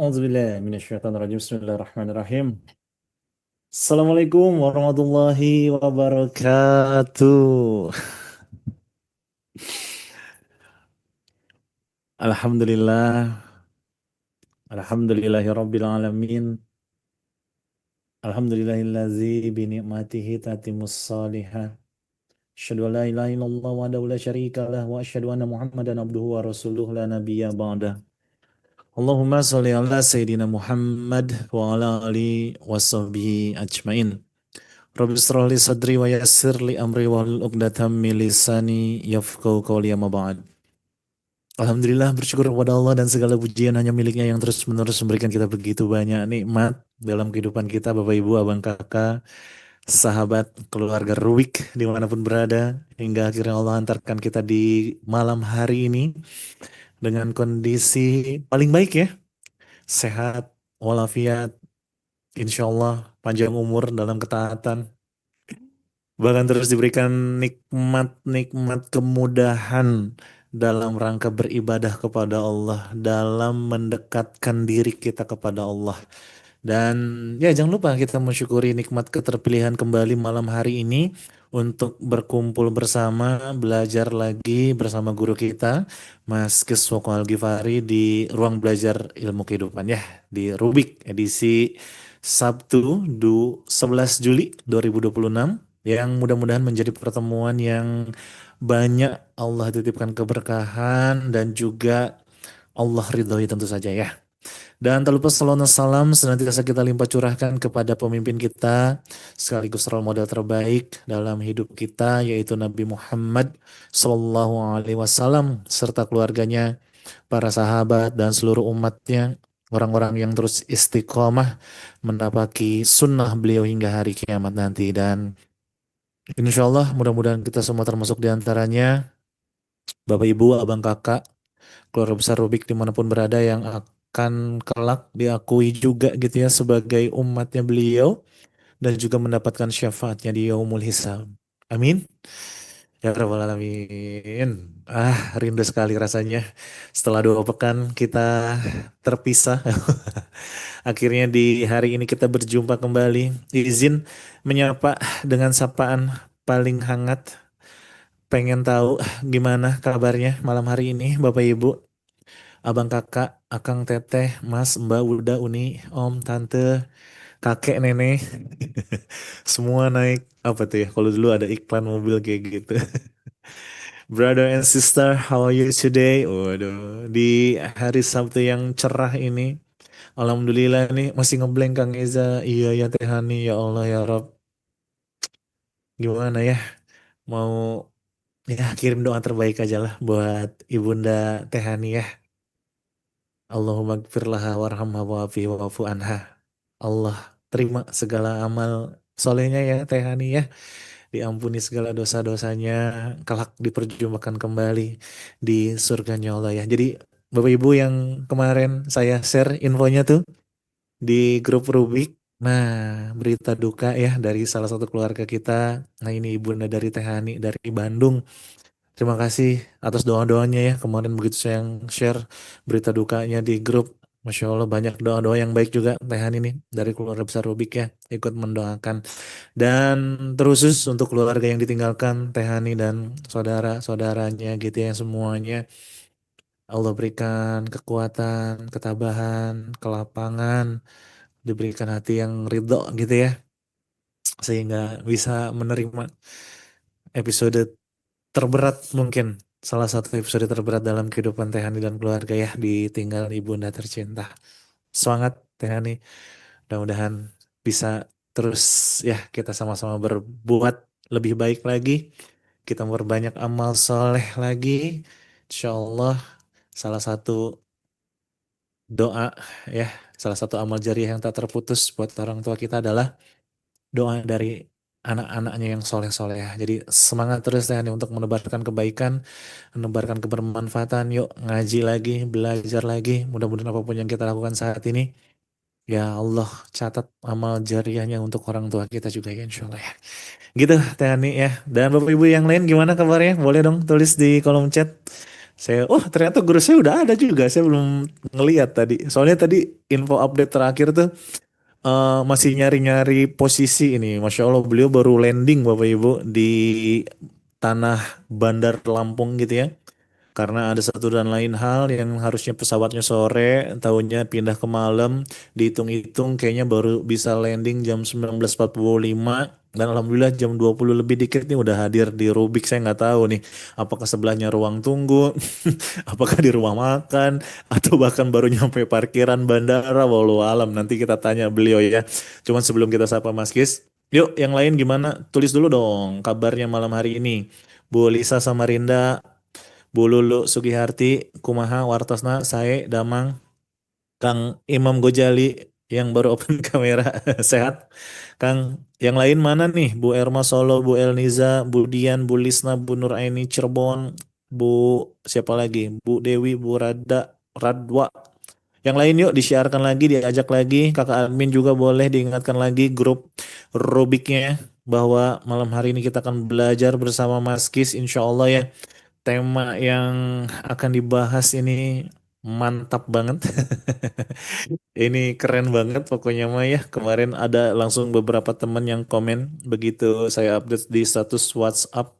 Auzubillah minasyaitonirrajim. Bismillahirrahmanirrahim. Assalamualaikum warahmatullahi wabarakatuh. Alhamdulillah. Alhamdulillahirabbil alamin. Alhamdulillahillazi bi ni'matihi tatimmus shalihat. Asyhadu an la ilaha illallah wahdahu la syarikalah wa asyhadu anna Muhammadan abduhu wa rasuluh la nabiyya ba'dah. Allahumma shalli ala sayyidina Muhammad wa ala ali wa sahbihi ajmain. Rabbi israh li sadri wa yassir li amri wahlul 'uqdatam min lisani yafqahu qawli amma ba'd. Alhamdulillah, bersyukur kepada Allah dan segala pujian hanya miliknya yang terus-menerus memberikan kita begitu banyak nikmat dalam kehidupan kita, Bapak Ibu, Abang Kakak, sahabat, keluarga Rubik dimanapun berada, hingga akhirnya Allah antarkan kita di malam hari ini dengan kondisi paling baik ya, sehat, walafiat, insya Allah panjang umur dalam ketaatan. Bahkan terus diberikan nikmat-nikmat kemudahan dalam rangka beribadah kepada Allah, dalam mendekatkan diri kita kepada Allah. Dan ya jangan lupa kita mensyukuri nikmat keterpilihan kembali malam hari ini untuk berkumpul bersama, belajar lagi bersama guru kita, Mas Kiswoko Al-Ghifari di ruang belajar ilmu kehidupan ya, di Rubik edisi Sabtu 11 Juli 2026 yang mudah-mudahan menjadi pertemuan yang banyak Allah titipkan keberkahan dan juga Allah ridhoi tentu saja ya. Dan tak lupa salawat dan salam senantiasa kita limpah curahkan kepada pemimpin kita sekaligus role model terbaik dalam hidup kita yaitu Nabi Muhammad Sallallahu Alaihi Wasallam serta keluarganya, para sahabat dan seluruh umatnya, orang-orang yang terus istiqomah mendapati sunnah beliau hingga hari kiamat nanti. Dan insya Allah mudah-mudahan kita semua termasuk di antaranya, Bapak Ibu, Abang Kakak, keluarga besar Rubik dimanapun berada yang akan kelak diakui juga gitu ya sebagai umatnya beliau dan juga mendapatkan syafaatnya di Yaumul Hisab. Amin. Ya Rabbal Alamin. Rindu sekali rasanya setelah 2 pekan kita terpisah. Akhirnya di hari ini kita berjumpa kembali. Izin menyapa dengan sapaan paling hangat. Pengen tahu gimana kabarnya malam hari ini Bapak Ibu, Abang Kakak, Akang Teteh, Mas, Mbak, Uda, Uni, Om, Tante, Kakek, Nenek. Semua naik apa tuh ya? Kalau dulu ada iklan mobil kayak gitu. Brother and sister, how are you today? Waduh, di hari Sabtu yang cerah ini. Alhamdulillah nih masih ngeblank Kang Eza. Iya ya Teh Hani, ya Allah ya Rob. Gimana ya? Mau ya kirim doa terbaik aja lah buat Ibunda Teh Hani ya. Allahumma gfirlaha warhamha wa'afi wa'fu anha. Allah terima segala amal solehnya ya Teh Hani ya. Diampuni segala dosa-dosanya. Kelak diperjumpakan kembali di surganya Allah ya. Jadi Bapak Ibu yang kemarin saya share infonya tuh di grup Rubik. Nah, berita duka ya dari salah satu keluarga kita. Nah, ini ibunda dari Teh Hani dari Bandung. Terima kasih atas doa-doanya ya. Kemarin begitu saya yang share berita dukanya di grup. Masya Allah banyak doa-doa yang baik juga Teh Hani ini dari keluarga besar Rubik ya. Ikut mendoakan. Dan terusus untuk keluarga yang ditinggalkan Teh Hani dan saudara-saudaranya gitu ya semuanya. Allah berikan kekuatan, ketabahan, kelapangan, diberikan hati yang ridho gitu ya, sehingga bisa menerima episode terberat mungkin, salah satu episode terberat dalam kehidupan Teh Hani dan keluarga ya, ditinggal ibunda tercinta. Semangat Teh Hani, mudah-mudahan bisa terus ya kita sama-sama berbuat lebih baik lagi, kita memperbanyak amal soleh lagi. Insya Allah salah satu doa ya, salah satu amal jariah yang tak terputus buat orang tua kita adalah doa dari anak-anaknya yang soleh-soleh ya. Jadi semangat terus ya nih untuk menebarkan kebaikan, menebarkan kebermanfaatan. Yuk ngaji lagi, belajar lagi. Mudah-mudahan apapun yang kita lakukan saat ini, ya Allah catat amal jariahnya untuk orang tua kita juga ya insya Allah ya. Gitu Teh Ani ya. Dan Bapak Ibu yang lain gimana kabarnya? Boleh dong tulis di kolom chat. Saya, oh ternyata guru saya udah ada juga. Saya belum ngeliat tadi. Soalnya tadi info update terakhir tuh masih nyari-nyari posisi ini. Masya Allah, beliau baru landing Bapak Ibu di tanah Bandar Lampung gitu ya. Karena ada satu dan lain hal yang harusnya pesawatnya sore, tahunya pindah ke malam, dihitung-hitung kayaknya baru bisa landing jam 19.45 dan alhamdulillah jam 20 lebih dikit nih udah hadir di Rubik. Saya nggak tahu nih apakah sebelahnya ruang tunggu, apakah di rumah makan, atau bahkan baru nyampe parkiran bandara, walau alam. Nanti kita tanya beliau ya. Cuman sebelum kita sapa Mas Kis, yuk yang lain gimana? Tulis dulu dong kabarnya malam hari ini. Bu Lisa Samarinda, Bu Lulu Sugiharti, kumaha wartosna sae damang, Kang Imam Gojali yang baru open kamera sehat. Kang, yang lain mana nih? Bu Erma Solo, Bu Elniza, Bu Dian, Bu Lisna, Bu Nuraini Cirebon, Bu siapa lagi? Bu Dewi, Bu Radwa. Yang lain yuk disiarkan lagi, diajak lagi. Kakak admin juga boleh diingatkan lagi grup Rubiknya bahwa malam hari ini kita akan belajar bersama Mas Kis insya Allah ya. Tema yang akan dibahas ini mantap banget. Ini keren banget pokoknya mah ya. Kemarin ada langsung beberapa teman yang komen begitu saya update di status WhatsApp.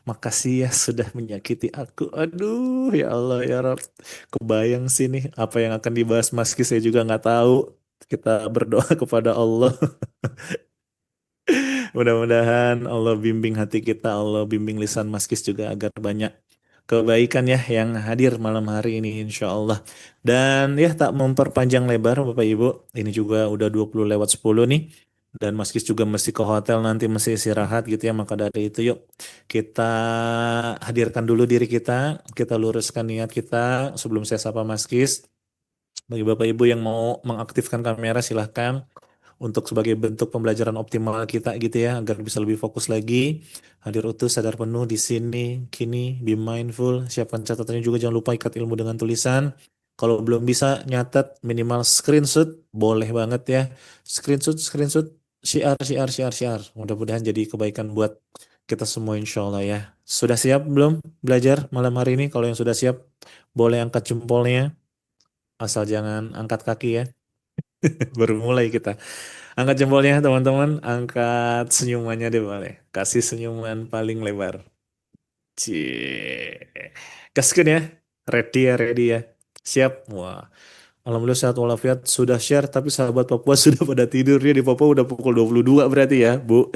Makasih ya sudah menyakiti aku. Aduh ya Allah ya Rob. Kebayang sih nih apa yang akan dibahas meski saya juga nggak tahu. Kita berdoa kepada Allah. Mudah-mudahan Allah bimbing hati kita, Allah bimbing lisan Maskis juga agar banyak kebaikan ya yang hadir malam hari ini insya Allah. Dan ya tak memperpanjang lebar Bapak Ibu, ini juga udah 20 lewat 10 nih. Dan Maskis juga mesti ke hotel nanti mesti istirahat gitu ya. Maka dari itu yuk kita hadirkan dulu diri kita luruskan niat kita sebelum saya sapa Maskis. Bagi Bapak Ibu yang mau mengaktifkan kamera silahkan untuk sebagai bentuk pembelajaran optimal kita gitu ya agar bisa lebih fokus lagi, hadir utuh sadar penuh di sini kini, be mindful, siapkan catatannya juga, jangan lupa ikat ilmu dengan tulisan. Kalau belum bisa nyatet minimal screenshot boleh banget ya, screenshot syiar, mudah-mudahan jadi kebaikan buat kita semua insya Allah ya. Sudah siap belum belajar malam hari ini? Kalau yang sudah siap boleh angkat jempolnya, asal jangan angkat kaki ya. Baru mulai kita. Angkat jempolnya teman-teman, angkat senyumannya deh boleh. Kasih senyuman paling lebar. Cie. Gaskeun ya. Ready ya, ready ya. Siap. Wah. Alhamdulillah sehat walafiat sudah share tapi sahabat Papua sudah pada tidur ya di Papua udah pukul 22 berarti ya, Bu.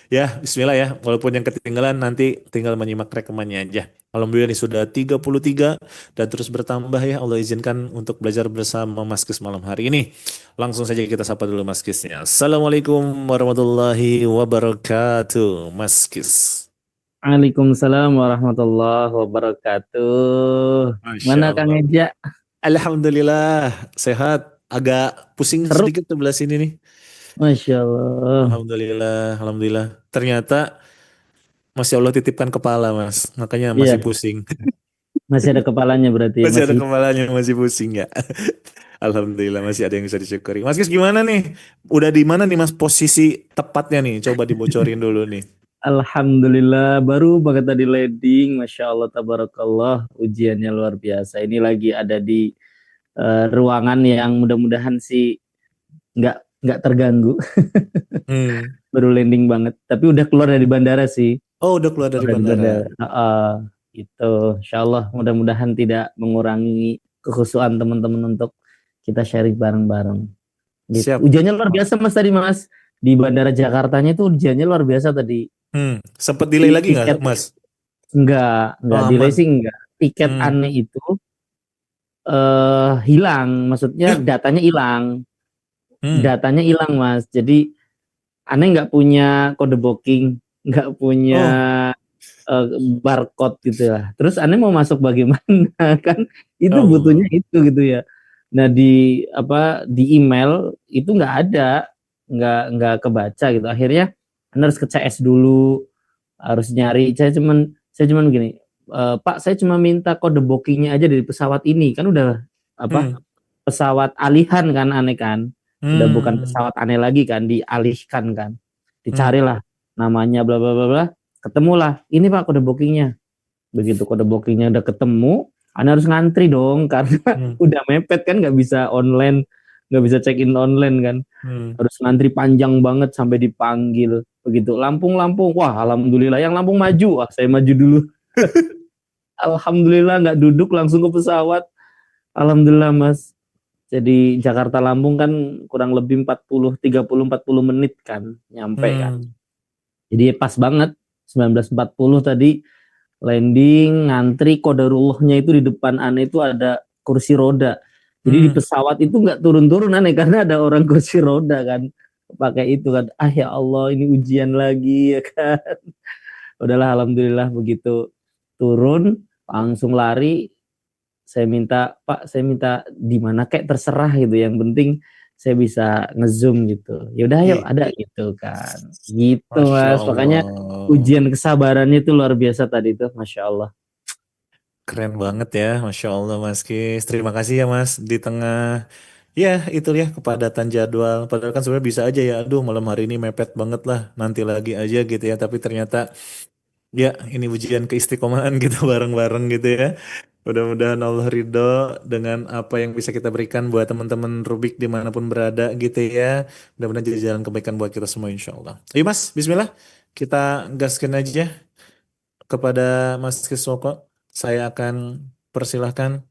Ya, bismillah ya. Walaupun yang ketinggalan nanti tinggal menyimak rekamannya aja. Alhamdulillah ini sudah 33 dan terus bertambah ya. Allah izinkan untuk belajar bersama Mas Kis malam hari ini. Langsung saja kita sapa dulu Mas Kisnya. Assalamualaikum warahmatullahi wabarakatuh, Mas Kis. Waalaikumsalam warahmatullahi wabarakatuh. Masya Mana Kang Allah. Eja? Alhamdulillah sehat. Agak pusing Seru? sedikit sebelah sini nih. Masya Allah. Alhamdulillah, alhamdulillah. Ternyata Masya Allah titipkan kepala mas, makanya masih Iya, pusing. masih ada kepalanya berarti ya, Masih ada masih. kepalanya, masih pusing ya. Alhamdulillah masih ada yang bisa disyukuri. Mas Kis gimana nih? Udah di mana nih mas posisi tepatnya nih? Coba dibocorin dulu nih. Alhamdulillah, baru banget tadi landing. Masya Allah, tabarakallah. Ujiannya luar biasa. Ini lagi ada di ruangan yang mudah-mudahan sih nggak terganggu. Hmm. Baru landing banget. Tapi udah keluar dari bandara sih. Oh udah keluar Keluar dari dari bandara. bandara. Gitu. Insya Allah mudah-mudahan tidak mengurangi kekhusyuan teman-teman untuk kita sharing bareng-bareng. Gitu. Siap. Ujiannya luar biasa Mas tadi Mas. Di Bandara Jakartanya itu ujiannya luar biasa tadi. Sempet delay lagi nggak Tiket mas? Oh, enggak delay aman. sih enggak. Tiket Hmm. aneh itu hilang, maksudnya Ya. datanya hilang. Hmm. Datanya hilang Mas. Jadi aneh nggak punya kode booking, nggak punya Oh. eh, barcode gitu lah. Terus aneh mau masuk bagaimana kan? Itu butuhnya Allah. itu gitu ya. Nah di email itu nggak ada, nggak kebaca gitu. Akhirnya anda harus ke CS dulu, harus nyari. Saya cuman gini, Pak, saya cuma minta kode bookingnya aja dari pesawat ini, kan udah apa Hmm. pesawat alihan kan aneh kan, udah bukan Hmm. pesawat aneh lagi kan, dialihkan kan, Hmm. dicarilah namanya bla bla bla bla, ketemulah ini Pak kode bookingnya. Begitu kode bookingnya udah ketemu, Anda harus ngantri dong karena udah mepet kan, nggak bisa online, nggak bisa check in online kan, harus ngantri panjang banget sampai dipanggil. Begitu Lampung, wah alhamdulillah yang Lampung maju, wah saya maju dulu. Alhamdulillah nggak duduk, langsung ke pesawat. Alhamdulillah Mas. Jadi Jakarta Lampung kan kurang lebih 40 menit kan nyampe kan. Jadi pas banget 19.40 tadi landing, ngantri, qadarullahnya itu di depan aneh itu ada kursi roda. Jadi di pesawat itu nggak turun-turun aneh karena ada orang kursi roda kan. Pakai itu kan. Ah ya Allah, ini ujian lagi ya kan. Udahlah alhamdulillah, begitu turun langsung lari. Saya minta, Pak, saya minta di mana kayak terserah gitu. Yang penting saya bisa ngezoom gitu. Ya udah ayo ada gitu kan. Gitu Masya Mas. Makanya Allah. ujian kesabarannya itu luar biasa tadi itu, Masya Allah. Keren banget ya, Masya Allah Mas Kis. Terima kasih ya Mas, di tengah ya itu ya kepadatan jadwal. Padahal kan sebenarnya bisa aja ya, aduh malam hari ini mepet banget lah, nanti lagi aja gitu ya. Tapi ternyata ya ini ujian keistiqomahan gitu bareng-bareng gitu ya. Mudah-mudahan Allah ridho dengan apa yang bisa kita berikan buat teman-teman Rubik dimanapun berada gitu ya. Mudah-mudahan jadi jalan kebaikan buat kita semua insya Allah. Ayo Mas, Bismillah. Kita gaskan aja kepada Mas Kiswoko. Saya akan persilahkan.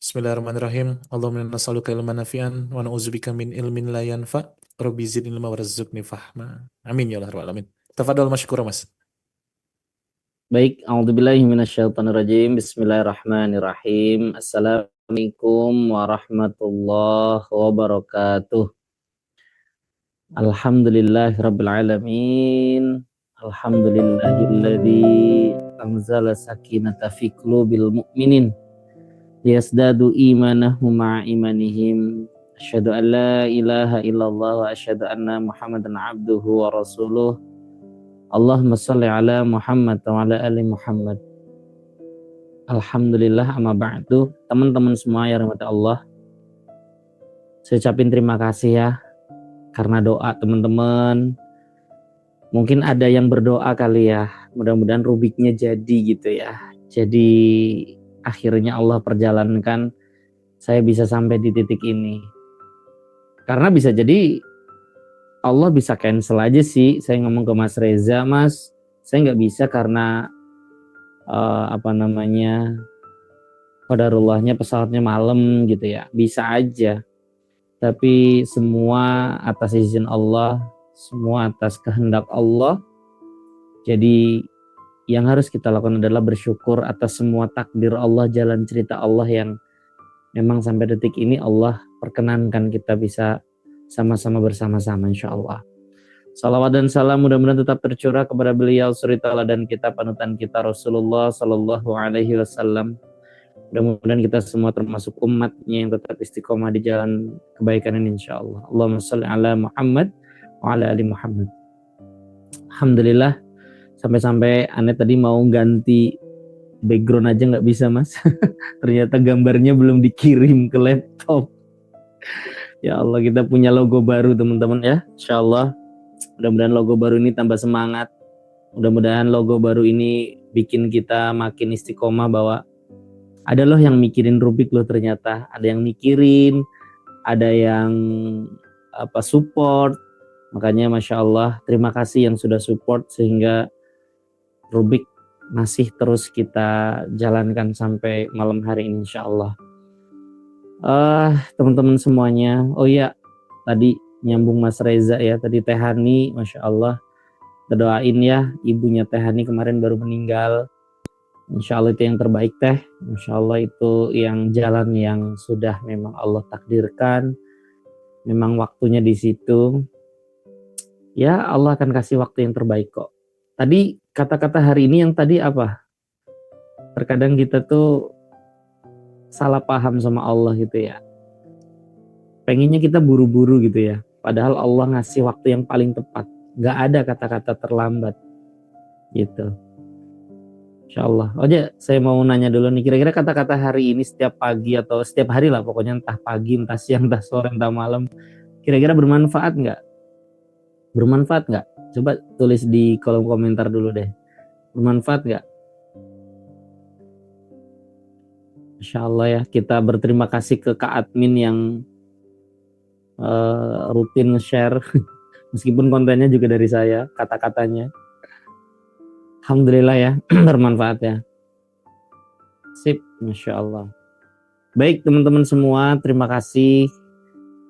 Bismillahirrahmanirrahim. Allahumma inna nas'aluka ilman nafi'an wa na'udzubika min ilmin la yanfa'. Rabbi zidni ilma warzuqni fahma. Amin ya Allah rabbal alamin. Tafadhol masykur Mas. Baik, a'udzubillahi minasyaitonirrajim. Bismillahirrahmanirrahim. Assalamualaikum warahmatullahi wabarakatuh. Alhamdulillahirabbil alamin. Alhamdulillahilladzi anzala sakinata fi qulubil mu'minin liyazdadu imanahum ma'a imanihim. Asyhadu an la ilaha illallah wa asyhadu anna Muhammadan abduhu wa rasuluh. Allahumma shalli ala Muhammad wa ala ali Muhammad. Alhamdulillah, amma ba'du. Teman-teman semua ya rahmat Allah, saya ucapin terima kasih ya karena doa teman-teman. Mungkin ada yang berdoa kali ya, mudah-mudahan Rubiknya jadi gitu ya. Jadi akhirnya Allah perjalankan saya bisa sampai di titik ini. Karena bisa jadi Allah bisa cancel aja sih. Saya ngomong ke Mas Reza, Mas, saya nggak bisa karena qadarullahnya pesawatnya malam gitu ya. Bisa aja. Tapi semua atas izin Allah, semua atas kehendak Allah. Jadi yang harus kita lakukan adalah bersyukur atas semua takdir Allah, jalan cerita Allah yang memang sampai detik ini Allah perkenankan kita bisa sama-sama bersama-sama insya Allah. Salawat dan salam mudah-mudahan tetap tercurah kepada beliau suri tauladan kita, panutan kita Rasulullah Sallallahu Alaihi Wasallam. Mudah-mudahan kita semua termasuk umatnya yang tetap istiqomah di jalan kebaikan ini insya Allah. Allahumma salli ala Muhammad wa ala ali Muhammad. Alhamdulillah, sampai-sampai Ane tadi mau ganti background aja nggak bisa Mas. Ternyata gambarnya belum dikirim ke laptop. Ya Allah, kita punya logo baru teman-teman ya. Insya Allah, mudah-mudahan logo baru ini tambah semangat. Mudah-mudahan logo baru ini bikin kita makin istiqomah bahwa ada loh yang mikirin Rubik loh ternyata. Ada yang mikirin, ada yang support. Makanya Masya Allah, terima kasih yang sudah support sehingga Rubik masih terus kita jalankan sampai malam hari ini Insya Allah. Teman-teman semuanya, oh ya tadi nyambung Mas Reza ya, tadi Teh Hani, Masya Allah, kita doain ya, ibunya Teh Hani kemarin baru meninggal. Insya Allah itu yang terbaik Teh, Insya Allah itu yang jalan yang sudah memang Allah takdirkan, memang waktunya di situ. Ya Allah akan kasih waktu yang terbaik kok. Tadi kata-kata hari ini yang tadi apa? Terkadang kita tuh salah paham sama Allah gitu ya. Pengennya kita buru-buru gitu ya. Padahal Allah ngasih waktu yang paling tepat. Gak ada kata-kata terlambat gitu. Insya Allah. Oh ya, saya mau nanya dulu nih. Kira-kira kata-kata hari ini setiap pagi atau setiap hari lah pokoknya, entah pagi, entah siang, entah sore, entah malam. Kira-kira bermanfaat nggak? Bermanfaat nggak? Coba tulis di kolom komentar dulu deh. Bermanfaat nggak? Masya Allah ya, kita berterima kasih ke Kak Admin yang rutin share meskipun kontennya juga dari saya, kata-katanya. Alhamdulillah ya, bermanfaat ya. Sip, Masya Allah. Baik teman-teman semua, terima kasih.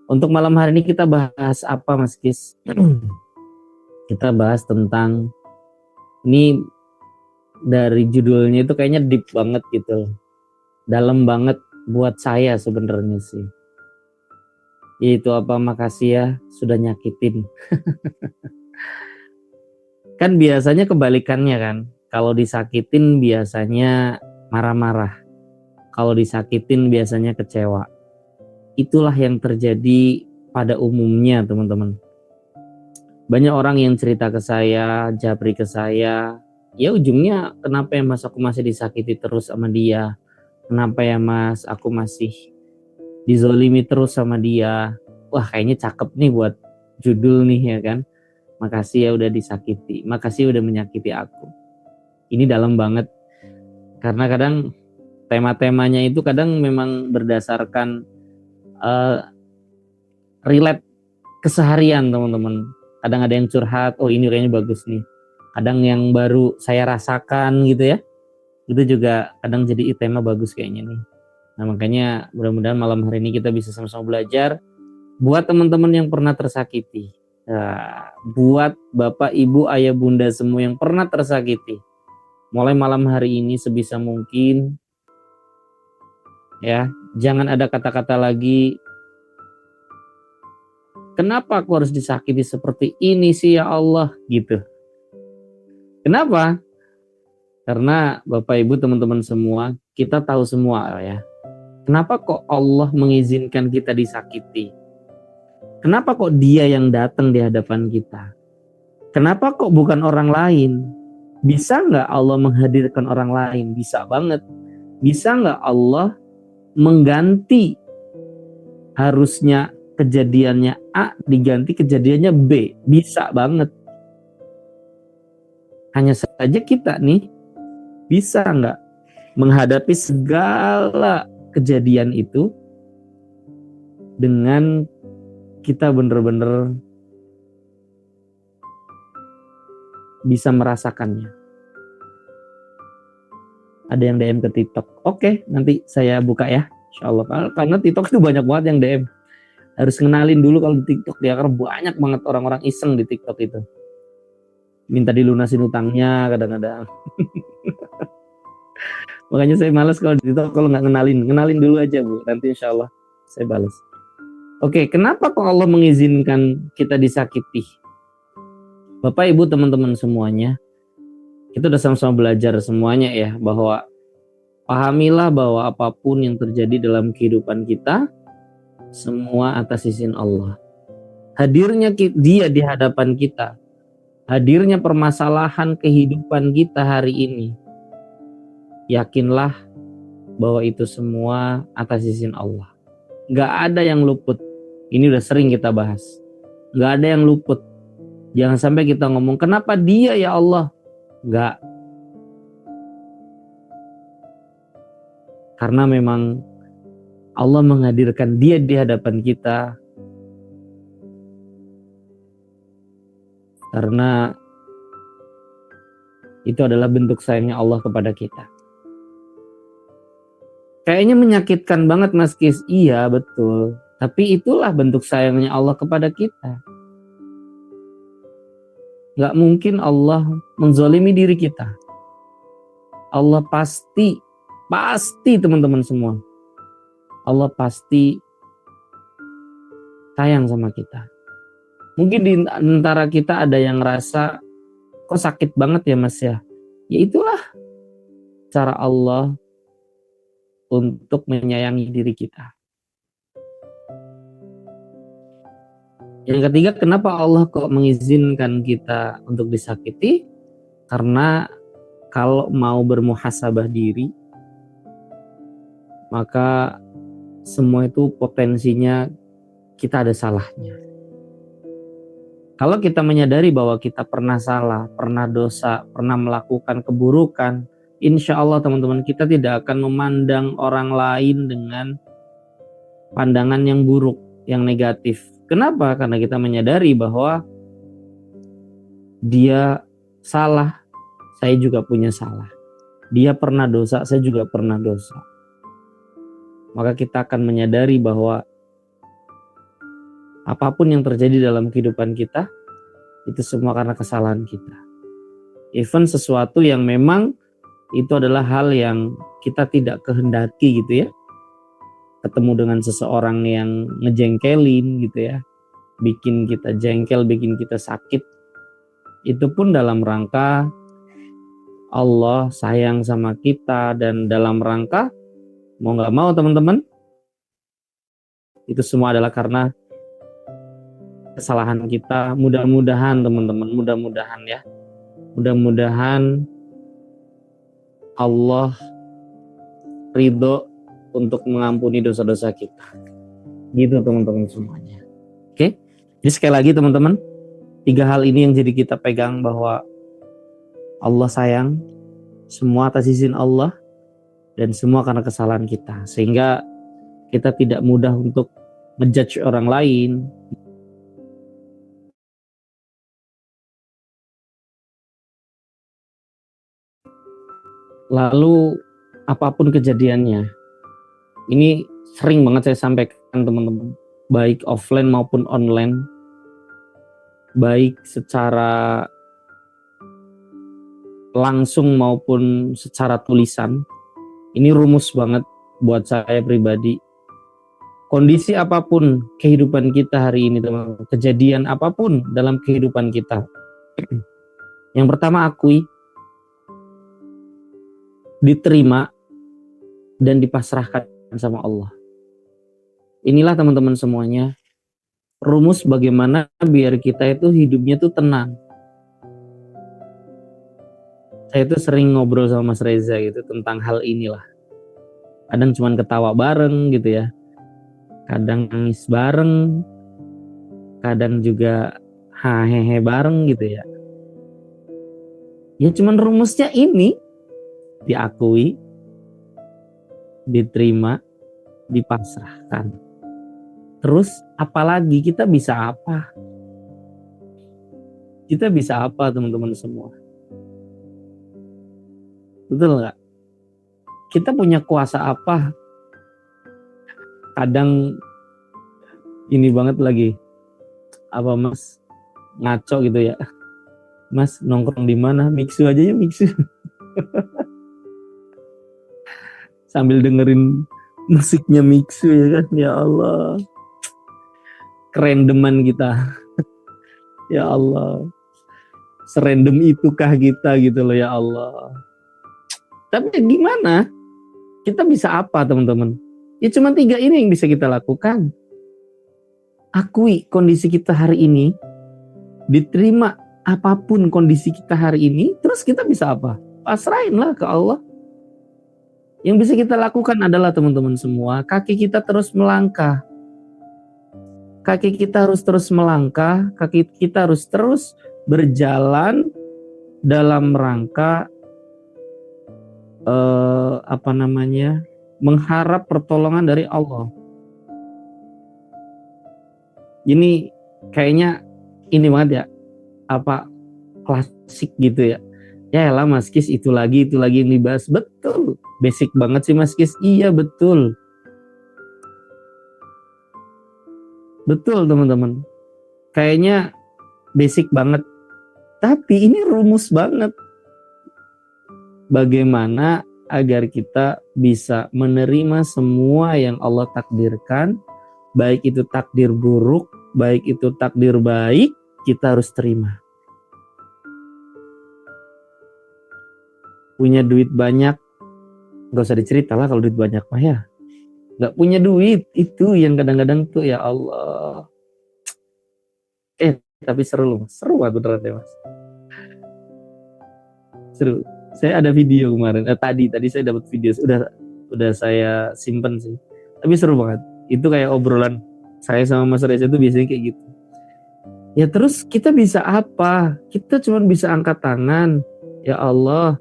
Untuk malam hari ini kita bahas apa Mas Kis? Kita bahas tentang, ini dari judulnya itu kayaknya deep banget gitu, dalam banget buat saya sebenarnya sih. Yaitu apa, makasih ya sudah nyakitin. Kan biasanya kebalikannya kan, kalau disakitin biasanya marah-marah, kalau disakitin biasanya kecewa. Itulah yang terjadi pada umumnya teman-teman. Banyak orang yang cerita ke saya, japri ke saya, ya ujungnya kenapa ya Mas aku masih disakiti terus sama dia, kenapa ya Mas aku masih dizolimi terus sama dia. Wah kayaknya cakep nih buat judul nih ya kan. Makasih ya udah disakiti, makasih udah menyakiti aku. Ini dalam banget, karena kadang tema-temanya itu kadang memang berdasarkan relate keseharian teman-teman. Kadang ada yang curhat, oh ini kayaknya bagus nih. Kadang yang baru saya rasakan gitu ya, itu juga kadang jadi tema bagus kayaknya nih. Nah makanya mudah-mudahan malam hari ini kita bisa sama-sama belajar. Buat teman-teman yang pernah tersakiti, nah, buat bapak, ibu, ayah, bunda semua yang pernah tersakiti, mulai malam hari ini sebisa mungkin ya, jangan ada kata-kata lagi, kenapa aku harus disakiti seperti ini sih ya Allah gitu. Kenapa? Karena bapak, ibu, teman-teman semua, kita tahu semua ya, kenapa kok Allah mengizinkan kita disakiti? Kenapa kok dia yang datang di hadapan kita? Kenapa kok bukan orang lain? Bisa nggak Allah menghadirkan orang lain? Bisa banget. Bisa nggak Allah mengganti harusnya kejadiannya A diganti kejadiannya B? Bisa banget. Hanya saja kita nih bisa nggak menghadapi segala kejadian itu dengan kita bener-bener bisa merasakannya. Ada yang DM ke TikTok. Oke, nanti saya buka ya. Insya Allah. Karena TikTok itu banyak banget yang DM. Harus kenalin dulu kalau di TikTok ya, karena banyak banget orang-orang iseng di TikTok itu. Minta dilunasin utangnya kadang-kadang. Makanya saya malas kalau di TikTok kalau nggak kenalin dulu aja Bu. Nanti insya Allah saya balas. Oke, kenapa kok Allah mengizinkan kita disakiti? Bapak, Ibu, teman-teman semuanya, kita udah sama-sama belajar semuanya ya, bahwa pahamilah bahwa apapun yang terjadi dalam kehidupan kita, semua atas izin Allah. Hadirnya dia di hadapan kita, hadirnya permasalahan kehidupan kita hari ini, yakinlah bahwa itu semua atas izin Allah. Gak ada yang luput. Ini udah sering kita bahas. Gak ada yang luput. Jangan sampai kita ngomong, kenapa dia ya Allah? Gak. Karena memang Allah menghadirkan dia di hadapan kita karena itu adalah bentuk sayangnya Allah kepada kita. Kayaknya menyakitkan banget Mas Kis. Iya betul. Tapi itulah bentuk sayangnya Allah kepada kita. Gak mungkin Allah menzolimi diri kita. Allah pasti teman-teman semua, Allah pasti sayang sama kita. Mungkin di antara kita ada yang ngerasa, kok sakit banget ya Mas ya? Ya itulah cara Allah untuk menyayangi diri kita. Yang ketiga, kenapa Allah kok mengizinkan kita untuk disakiti? Karena kalau mau bermuhasabah diri, maka semua itu potensinya kita ada salahnya. Kalau kita menyadari bahwa kita pernah salah, pernah dosa, pernah melakukan keburukan, insya Allah teman-teman, kita tidak akan memandang orang lain dengan pandangan yang buruk, yang negatif. Kenapa? Karena kita menyadari bahwa dia salah, saya juga punya salah. Dia pernah dosa, saya juga pernah dosa. Maka kita akan menyadari bahwa apapun yang terjadi dalam kehidupan kita, itu semua karena kesalahan kita. Even sesuatu yang memang itu adalah hal yang kita tidak kehendaki gitu ya. Ketemu dengan seseorang yang ngejengkelin gitu ya, bikin kita jengkel, bikin kita sakit, itu pun dalam rangka Allah sayang sama kita, dan dalam rangka mau nggak mau teman-teman, itu semua adalah karena kesalahan kita. Mudah-mudahan teman-teman, mudah-mudahan ya, mudah-mudahan Allah ridho untuk mengampuni dosa-dosa kita. Gitu teman-teman semuanya. Oke, jadi sekali lagi teman-teman, 3 hal ini yang jadi kita pegang, bahwa Allah sayang, semua atas izin Allah, dan semua karena kesalahan kita. Sehingga kita tidak mudah untuk ngejudge orang lain. Lalu apapun kejadiannya, ini sering banget saya sampaikan teman-teman, baik offline maupun online, baik secara langsung maupun secara tulisan. Ini rumus banget buat saya pribadi. Kondisi apapun kehidupan kita hari ini teman-teman, kejadian apapun dalam kehidupan kita, yang pertama akui, diterima, dan dipasrahkan sama Allah. Inilah teman-teman semuanya rumus bagaimana biar kita itu hidupnya tuh tenang. Saya tuh sering ngobrol sama Mas Reza gitu tentang hal inilah. Kadang cuman ketawa bareng gitu ya, kadang nangis bareng, kadang juga hahehe bareng gitu ya. Ya cuman rumusnya ini, diakui, diterima, dipasrahkan. Terus apalagi kita bisa apa? Kita bisa apa teman-teman semua? Betul nggak? Kita punya kuasa apa? Kadang ini banget lagi, apa Mas, ngaco gitu ya. Mas nongkrong di mana? Mixu aja ya, mixu. Sambil dengerin musiknya mixu ya kan, ya Allah. Kerendeman kita. Ya Allah. Serandom itukah kita gitu loh, ya Allah. Tapi gimana? Kita bisa apa teman-teman? Ya cuma 3 ini yang bisa kita lakukan. Akui kondisi kita hari ini, diterima apapun kondisi kita hari ini, terus kita bisa apa? Pasrahinlah ke Allah. Yang bisa kita lakukan adalah teman-teman semua, kaki kita terus melangkah. Kaki kita harus terus melangkah, kaki kita harus terus berjalan dalam rangka mengharap pertolongan dari Allah. Ini kayaknya ini banget ya, apa klasik gitu ya. Ya elah Mas Kis, itu lagi yang dibahas. Betul, basic banget sih Mas Kis. Iya betul. Betul teman-teman. Kayaknya basic banget. Tapi ini rumus banget. Bagaimana agar kita bisa menerima semua yang Allah takdirkan, baik itu takdir buruk, baik itu takdir baik, kita harus terima. Punya duit banyak, gak usah dicerita lah kalau duit banyak mah ya. Gak punya duit, itu yang kadang-kadang tuh ya Allah. Tapi seru loh, seru banget beneran deh Mas. Seru. Saya ada video kemarin, tadi saya dapat video, udah saya simpen sih. Tapi seru banget. Itu kayak obrolan saya sama Mas Reza tuh biasanya kayak gitu. Ya terus kita bisa apa? Kita cuma bisa angkat tangan. Ya Allah,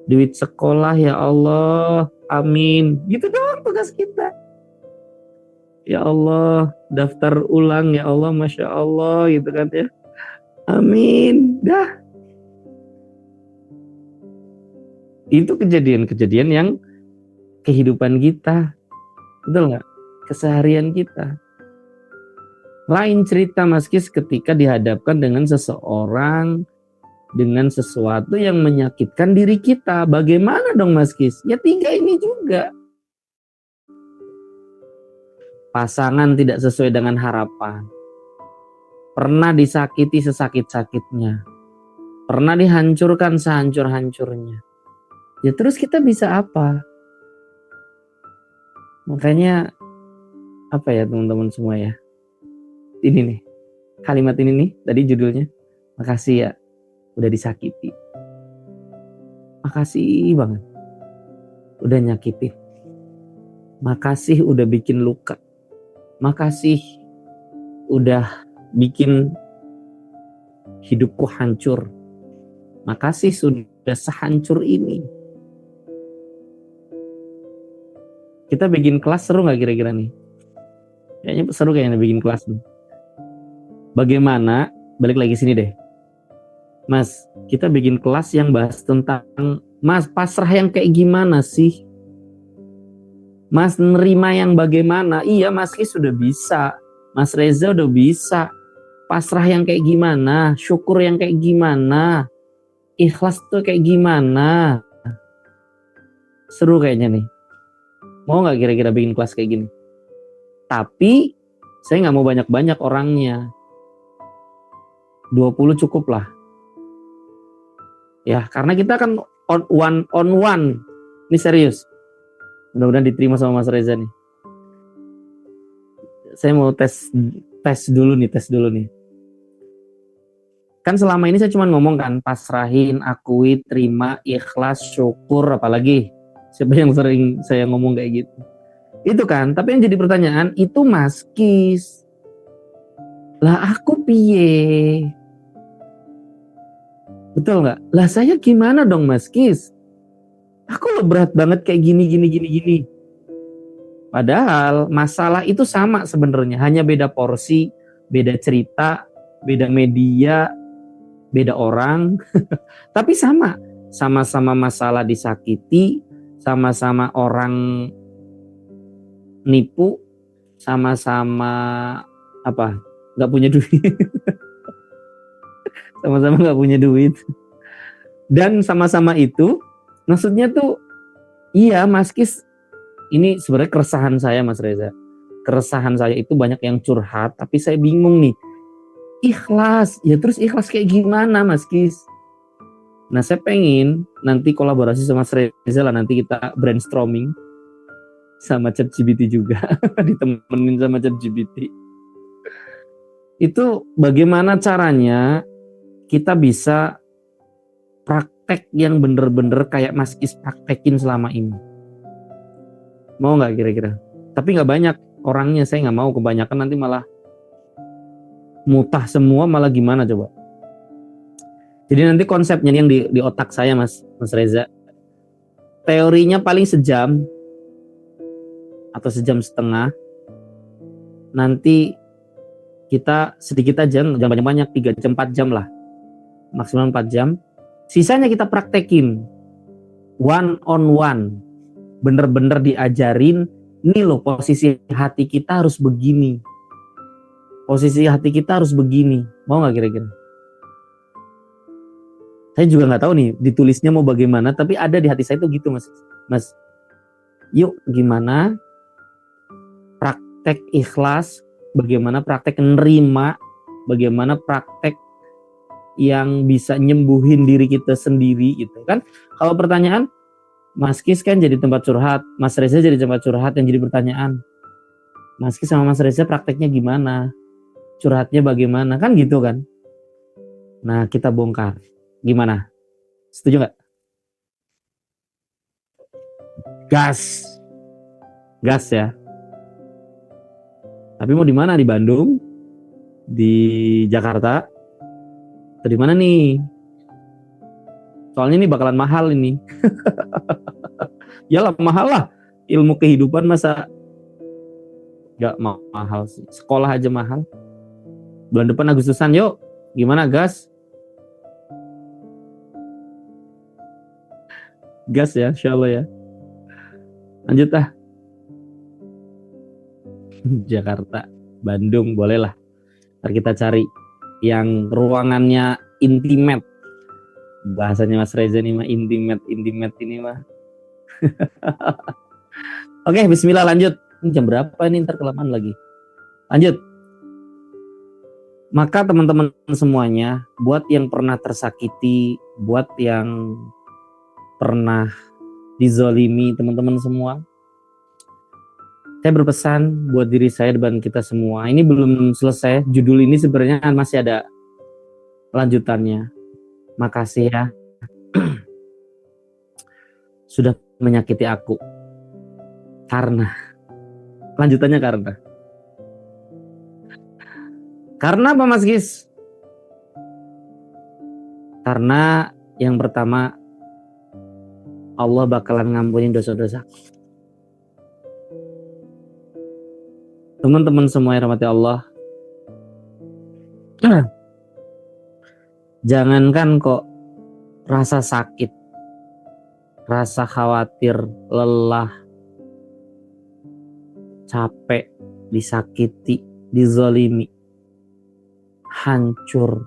duit sekolah ya Allah, amin. Gitu doang tugas kita. Ya Allah, daftar ulang ya Allah, Masya Allah, gitu kan ya. Amin. Dah. Itu kejadian-kejadian yang kehidupan kita. Betul nggak? Keseharian kita. Lain cerita Mas Kis ketika dihadapkan dengan seseorang, dengan sesuatu yang menyakitkan diri kita. Bagaimana dong Mas Kis? Ya 3 ini juga. Pasangan tidak sesuai dengan harapan. Pernah disakiti sesakit-sakitnya. Pernah dihancurkan sehancur-hancurnya. Ya terus kita bisa apa? Makanya apa ya teman-teman semua ya? Ini nih, kalimat ini nih, tadi judulnya. Makasih ya, udah disakiti. Makasih banget, udah nyakitin. Makasih udah bikin luka. Makasih udah bikin hidupku hancur. Makasih sudah sehancur ini. Kita bikin kelas seru gak kira-kira nih? Kayaknya seru kayaknya bikin kelas nih. Bagaimana, balik lagi sini deh. Mas, kita bikin kelas yang bahas tentang Mas, pasrah yang kayak gimana sih? Mas, nerima yang bagaimana? Iya, Mas Kis sudah bisa. Mas Reza udah bisa. Pasrah yang kayak gimana? Syukur yang kayak gimana? Ikhlas tuh kayak gimana? Seru kayaknya nih. Mau gak kira-kira bikin kelas kayak gini? Tapi, saya gak mau banyak-banyak orangnya. 20 cukup lah. Ya, karena kita kan one on one. Ini serius. Mudah-mudahan diterima sama Mas Reza nih. Saya mau tes dulu nih. Kan selama ini saya cuma ngomong kan, pasrahin, akui, terima, ikhlas, syukur, apalagi. Siapa yang sering saya ngomong kayak gitu. Itu kan, tapi yang jadi pertanyaan, itu Mas Kis. Lah aku piye? Betul nggak? Lah saya gimana dong Mas Kis? Aku lo berat banget kayak gini. Padahal masalah itu sama sebenarnya, hanya beda porsi, beda cerita, beda media, beda orang, tapi sama-sama masalah disakiti, sama-sama orang nipu, sama-sama apa? Nggak punya duit, sama-sama nggak punya duit, dan sama-sama itu, maksudnya tuh, iya Mas Kis, ini sebenarnya keresahan saya Mas Reza. Keresahan saya itu banyak yang curhat, tapi saya bingung nih. Ikhlas, ya terus ikhlas kayak gimana Mas Kis? Nah saya pengen nanti kolaborasi sama Mas Reza lah, nanti kita brainstorming sama ChatGPT juga, ditemenin sama ChatGPT. Itu bagaimana caranya kita bisa praktek yang bener-bener kayak Mas Kis praktekin selama ini. Mau nggak kira-kira? Tapi nggak banyak orangnya, saya nggak mau kebanyakan nanti malah mutah semua, malah gimana coba. Jadi nanti konsepnya yang di otak saya Mas Reza, teorinya paling sejam atau sejam setengah. Nanti kita sedikit aja, jangan banyak-banyak, 3 jam 4 jam lah, maksimal 4 jam. Sisanya kita praktekin one on one, bener-bener diajarin, ini loh posisi hati kita harus begini, posisi hati kita harus begini. Mau nggak kira-kira? Saya juga nggak tahu nih ditulisnya mau bagaimana, tapi ada di hati saya tuh gitu mas. Yuk gimana praktek ikhlas, bagaimana praktek nerima, bagaimana praktek yang bisa nyembuhin diri kita sendiri gitu kan. Kalau pertanyaan, Mas Kis kan jadi tempat curhat, Mas Reza jadi tempat curhat, yang jadi pertanyaan, Mas Kis sama Mas Reza prakteknya gimana? Curhatnya bagaimana? Kan gitu kan. Nah kita bongkar. Gimana? Setuju nggak? Gas ya. Tapi mau di mana? Di Bandung, di Jakarta, atau di mana nih? Soalnya ini bakalan mahal ini. Yalah mahal lah. Ilmu kehidupan masa gak mahal sih. Sekolah aja mahal. Bulan depan Agustusan yuk. Gimana gas? Gas ya, insya Allah ya. Lanjut ah. Jakarta, Bandung, bolehlah. Ntar kita cari yang ruangannya intimate. Bahasanya Mas Reza ini mah intimate ini mah. Oke, bismillah lanjut. Ini jam berapa ini, ntar kelamaan lagi. Lanjut. Maka teman-teman semuanya, buat yang pernah tersakiti, buat yang pernah dizolimi, teman-teman semua, saya berpesan buat diri saya dan kita semua. Ini belum selesai, judul ini sebenarnya masih ada lanjutannya. Makasih ya sudah menyakiti aku. Karena lanjutannya karena apa Mas Gis? Karena yang pertama, Allah bakalan ngampunin dosa-dosa. Teman-teman semua yang rahmati Allah, jangankan kok rasa sakit, rasa khawatir, lelah, capek, disakiti, dizalimi, hancur.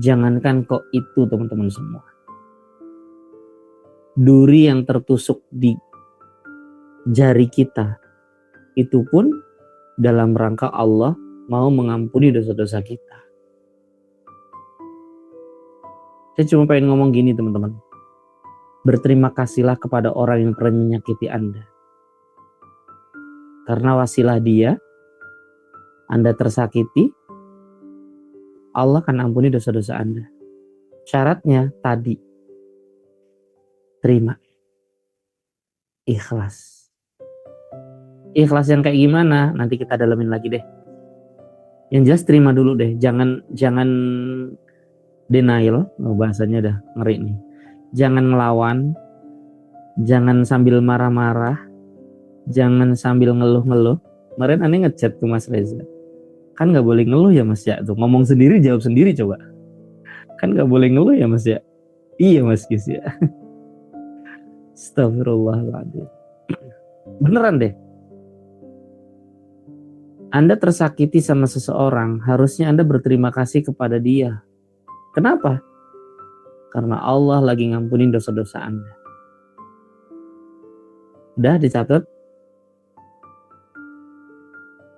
Jangankan kok itu teman-teman semua. Duri yang tertusuk di jari kita, itu pun dalam rangka Allah mau mengampuni dosa-dosa kita. Saya cuma pengen ngomong gini teman-teman. Berterima kasihlah kepada orang yang pernah menyakiti Anda. Karena wasilah dia, Anda tersakiti, Allah akan ampuni dosa-dosa Anda. Syaratnya tadi, terima. Ikhlas. Ikhlas yang kayak gimana? Nanti kita dalamin lagi deh. Yang jelas terima dulu deh. Jangan denial. Oh, bahasanya udah ngeri nih. Jangan ngelawan. Jangan sambil marah-marah. Jangan sambil ngeluh-ngeluh. Kemarin aneh ngechat tuh Mas Reza. Kan gak boleh ngeluh ya Mas ya. Tuh ngomong sendiri jawab sendiri coba. Kan gak boleh ngeluh ya Mas ya. Iya Mas Gis ya. Astagfirullahaladzim. Beneran deh. Anda tersakiti sama seseorang, harusnya Anda berterima kasih kepada dia. Kenapa? Karena Allah lagi ngampunin dosa-dosa Anda. Udah dicatat?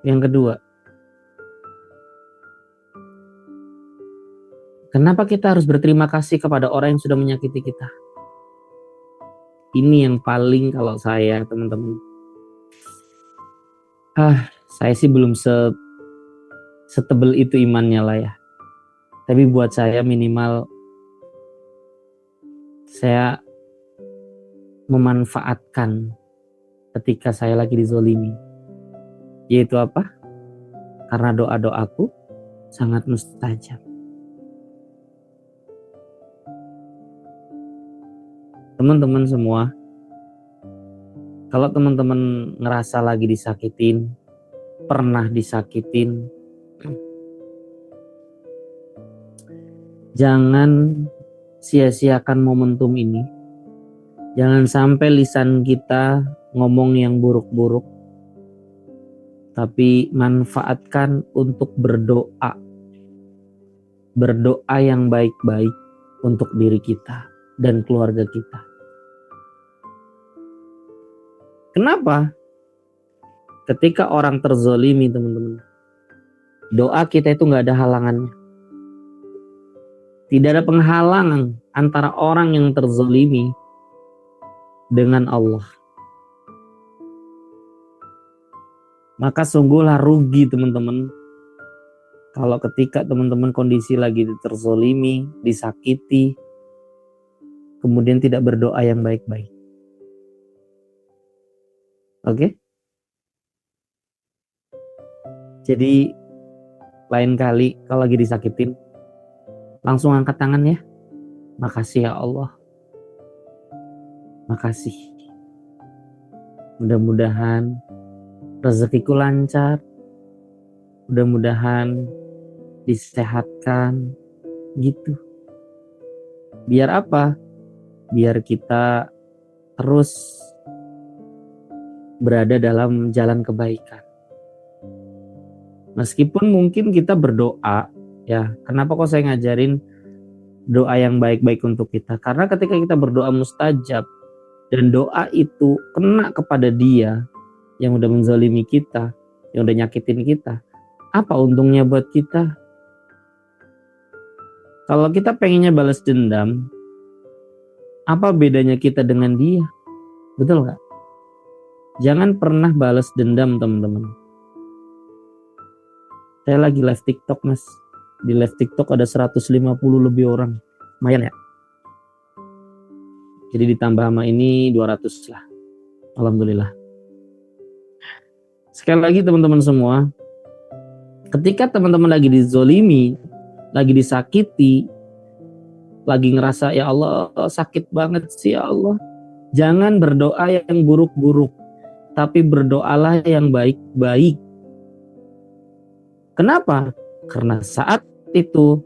Yang kedua, kenapa kita harus berterima kasih kepada orang yang sudah menyakiti kita? Ini yang paling kalau saya, teman-teman. Saya sih belum setebel itu imannya lah ya. Tapi buat saya minimal saya memanfaatkan ketika saya lagi dizolimi. Yaitu apa? Karena doa-doaku sangat mustajab. Teman-teman semua, kalau teman-teman ngerasa lagi disakitin, pernah disakitin, jangan sia-siakan momentum ini. Jangan sampai lisan kita ngomong yang buruk-buruk, tapi manfaatkan untuk berdoa. Berdoa yang baik-baik untuk diri kita dan keluarga kita. Kenapa? Ketika orang terzolimi teman-teman, doa kita itu gak ada halangannya. Tidak ada penghalangan antara orang yang terzolimi dengan Allah. Maka sungguhlah rugi teman-teman kalau ketika teman-teman kondisi lagi terzolimi, disakiti, kemudian tidak berdoa yang baik-baik. Oke? Jadi lain kali kalau lagi disakitin, langsung angkat tangan ya. Makasih ya Allah, makasih. Mudah-mudahan rezekiku lancar, mudah-mudahan disehatkan, gitu. Biar apa? Biar kita terus berada dalam jalan kebaikan. Meskipun mungkin kita berdoa, ya, kenapa kok saya ngajarin doa yang baik-baik untuk kita? Karena ketika kita berdoa mustajab, dan doa itu kena kepada dia yang udah menzalimi kita, yang udah nyakitin kita, apa untungnya buat kita? Kalau kita pengennya balas dendam, apa bedanya kita dengan dia? Betul nggak? Jangan pernah balas dendam, teman-teman. Saya lagi live TikTok, Mas. Di live TikTok ada 150 lebih orang. Lumayan ya? Jadi ditambah sama ini 200 lah. Alhamdulillah. Sekali lagi teman-teman semua, ketika teman-teman lagi dizolimi, lagi disakiti, lagi ngerasa ya Allah sakit banget sih ya Allah, jangan berdoa yang buruk-buruk, tapi berdoalah yang baik-baik. Kenapa? Karena saat itu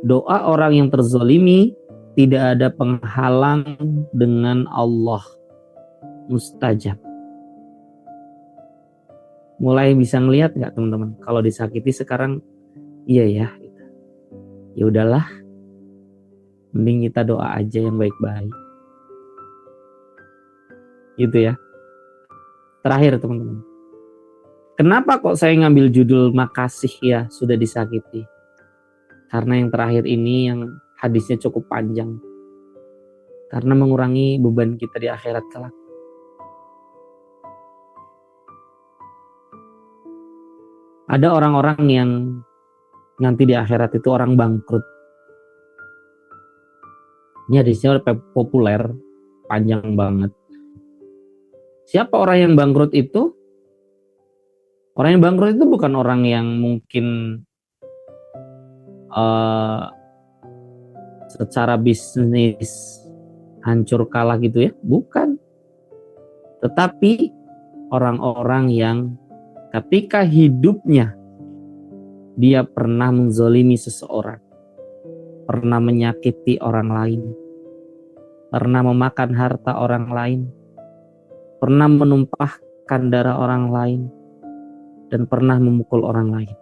doa orang yang terzolimi tidak ada penghalang dengan Allah, mustajab. Mulai bisa ngelihat nggak teman-teman? Kalau disakiti sekarang, iya ya, ya udahlah, mending kita doa aja yang baik-baik, gitu ya. Terakhir teman-teman, kenapa kok saya ngambil judul makasih ya sudah disakiti? Karena yang terakhir ini yang hadisnya cukup panjang. Karena mengurangi beban kita di akhirat kelak. Ada orang-orang yang nanti di akhirat itu orang bangkrut. Ini hadisnya populer, panjang banget. Siapa orang yang bangkrut itu? Orang yang bangkrut itu bukan orang yang mungkin secara bisnis hancur kalah gitu ya, bukan. Tetapi orang-orang yang ketika hidupnya dia pernah menzolimi seseorang, pernah menyakiti orang lain, pernah memakan harta orang lain, pernah menumpahkan darah orang lain, dan pernah memukul orang lain.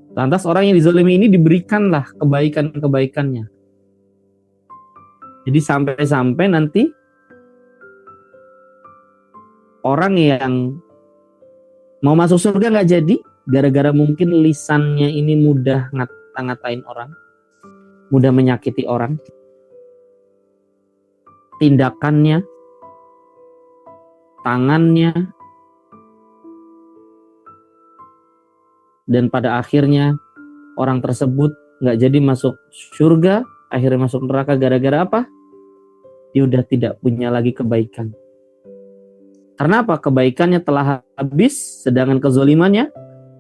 Lantas orang yang dizolimi ini diberikanlah kebaikan-kebaikannya. Jadi sampai-sampai nanti orang yang mau masuk surga nggak jadi, gara-gara mungkin lisannya ini mudah ngata-ngatain orang, mudah menyakiti orang, tindakannya, tangannya, dan pada akhirnya orang tersebut nggak jadi masuk surga, akhirnya masuk neraka gara-gara apa? Dia udah tidak punya lagi kebaikan. Karena apa? Kebaikannya telah habis, sedangkan kezolimannya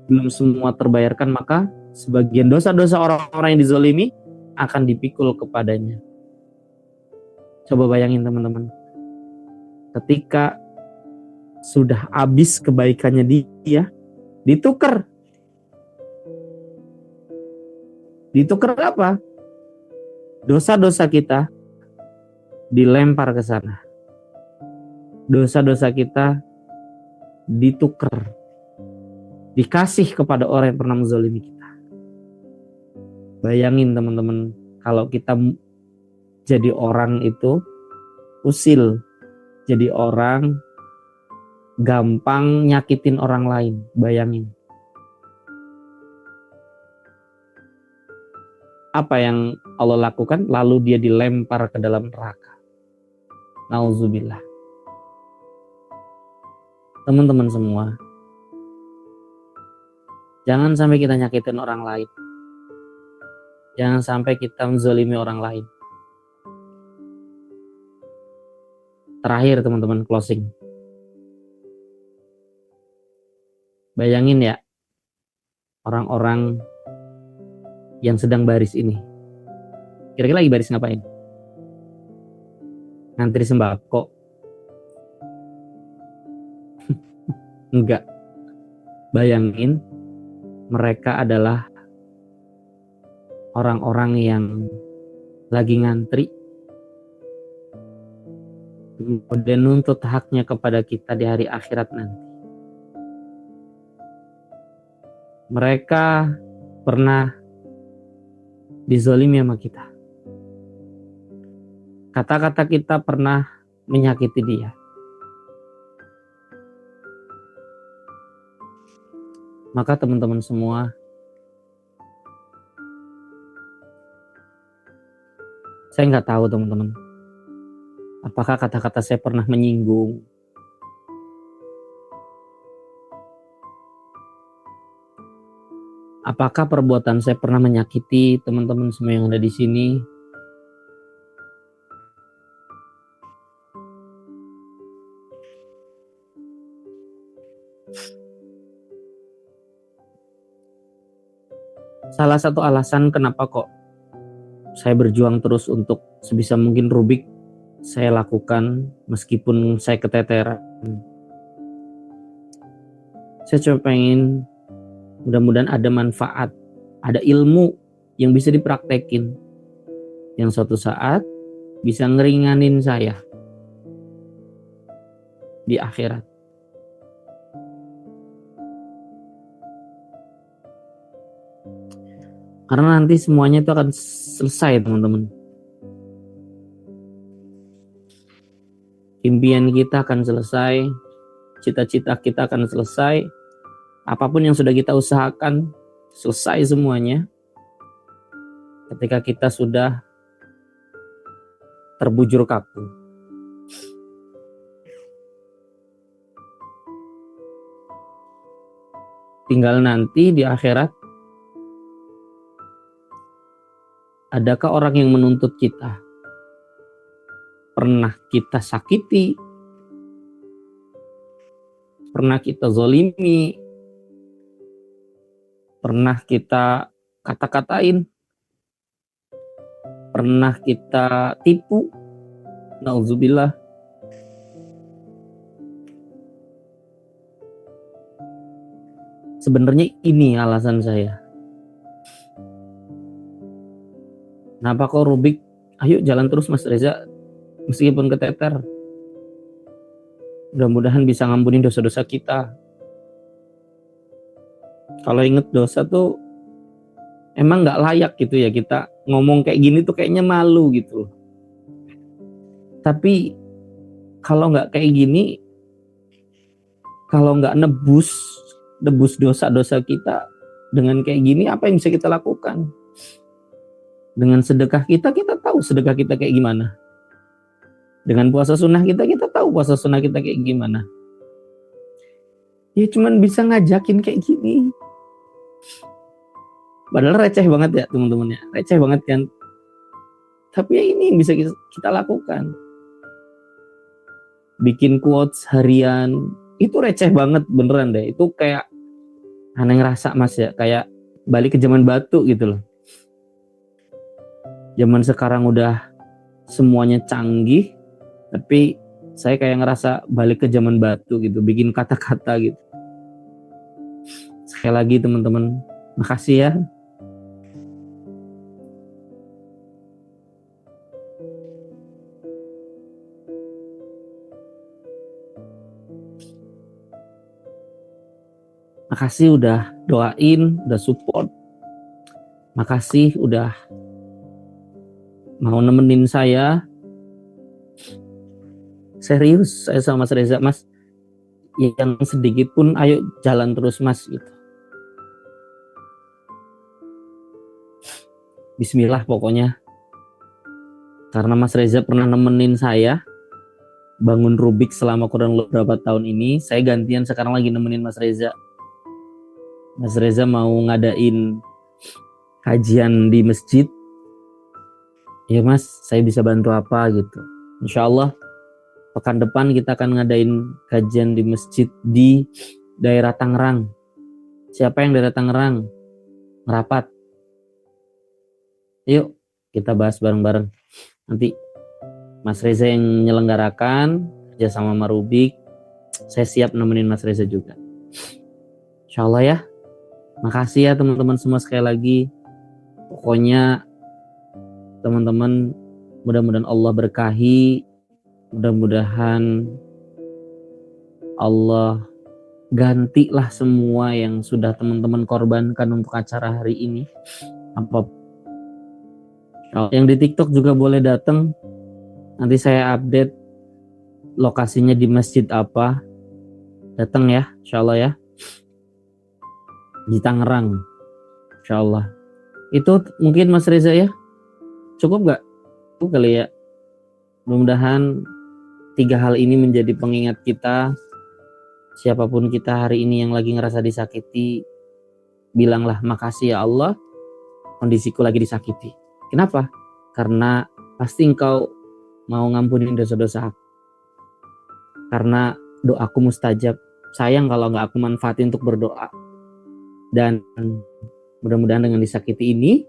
belum semua terbayarkan, maka sebagian dosa-dosa orang-orang yang dizolimi akan dipikul kepadanya. Coba bayangin teman-teman, ketika sudah habis kebaikannya dia, ditukar apa? Dosa-dosa kita dilempar ke sana. Dosa-dosa kita ditukar, dikasih kepada orang yang pernah menzalimi kita. Bayangin teman-teman, kalau kita jadi orang itu usil, jadi orang gampang nyakitin orang lain, bayangin. Apa yang Allah lakukan? Lalu dia dilempar ke dalam neraka. Nauzubillah. Teman-teman semua, jangan sampai kita nyakitin orang lain. Jangan sampai kita menzalimi orang lain. Terakhir teman-teman, closing. Bayangin ya, orang-orang yang sedang baris ini? Kira-kira lagi baris ngapain? Ngantri sembako? Enggak. Bayangin, mereka adalah orang-orang yang lagi ngantri, kemudian nuntut haknya kepada kita di hari akhirat nanti. Mereka pernah dizolimi sama kita. Kata-kata kita pernah menyakiti dia. Maka teman-teman semua, saya nggak tahu teman-teman, apakah kata-kata saya pernah menyinggung, apakah perbuatan saya pernah menyakiti teman-teman semua yang ada di sini. Salah satu alasan kenapa kok saya berjuang terus untuk sebisa mungkin Rubik saya lakukan meskipun saya keteteran. Saya cuma pengen mudah-mudahan ada manfaat, ada ilmu yang bisa dipraktekin, yang suatu saat bisa ngeringanin saya di akhirat. Karena nanti semuanya itu akan selesai teman-teman. Impian kita akan selesai, cita-cita kita akan selesai, apapun yang sudah kita usahakan selesai semuanya. Ketika kita sudah terbujur kaku. Tinggal nanti di akhirat, adakah orang yang menuntut kita? Pernah kita sakiti? Pernah kita zolimi? Pernah kita kata-katain? Pernah kita tipu? Nauzubillah. Sebenarnya ini alasan saya. Kenapa kok Rubik? Ayo jalan terus Mas Reza, meskipun keteter. Mudah-mudahan bisa ngampunin dosa-dosa kita. Kalau inget dosa tuh emang nggak layak gitu ya, kita ngomong kayak gini tuh kayaknya malu gitu. Tapi kalau nggak kayak gini, kalau nggak nebus dosa-dosa kita dengan kayak gini, apa yang bisa kita lakukan? Dengan sedekah kita tahu sedekah kita kayak gimana. Dengan puasa sunnah kita tahu puasa sunnah kita kayak gimana. Ya cuman bisa ngajakin kayak gini. Padahal receh banget ya teman-teman ya. Receh banget kan. Tapi ya ini yang bisa kita lakukan. Bikin quotes harian. Itu receh banget beneran deh. Itu kayak aneh ngerasa Mas ya. Kayak balik ke zaman batu gitu loh. Zaman sekarang udah semuanya canggih, tapi saya kayak ngerasa balik ke zaman batu gitu, bikin kata-kata gitu. Sekali lagi teman-teman, makasih ya. Makasih udah doain, udah support. Makasih udah mau nemenin saya. Serius saya sama Mas Reza, Mas, yang sedikit pun ayo jalan terus Mas gitu. Bismillah pokoknya. Karena Mas Reza pernah nemenin saya bangun Rubik selama kurang lebih berapa tahun ini, saya gantian sekarang lagi nemenin Mas Reza. Mas Reza mau ngadain kajian di masjid. Ya Mas, saya bisa bantu apa gitu. Insya Allah pekan depan kita akan ngadain kajian di masjid di daerah Tangerang. Siapa yang daerah Tangerang? Merapat. Yuk kita bahas bareng-bareng. Nanti Mas Reza yang menyelenggarakan kerja sama Marubik. Saya siap nemenin Mas Reza juga. Insya Allah ya. Makasih ya teman-teman semua sekali lagi. Pokoknya teman-teman mudah-mudahan Allah berkahi. Mudah-mudahan Allah gantilah semua yang sudah teman-teman korbankan untuk acara hari ini. Apa yang di TikTok juga boleh datang. Nanti saya update lokasinya di masjid apa. Datang ya, insya Allah ya. Di Tangerang, insya Allah. Itu mungkin Mas Reza ya. Cukup nggak? Cukup kali ya. Mudah-mudahan 3 hal ini menjadi pengingat kita. Siapapun kita hari ini yang lagi ngerasa disakiti, bilanglah makasih ya Allah, kondisiku lagi disakiti. Kenapa? Karena pasti engkau mau ngampunin dosa-dosa aku. Karena doaku mustajab. Sayang kalau nggak aku manfaatin untuk berdoa. Dan mudah-mudahan dengan disakiti ini,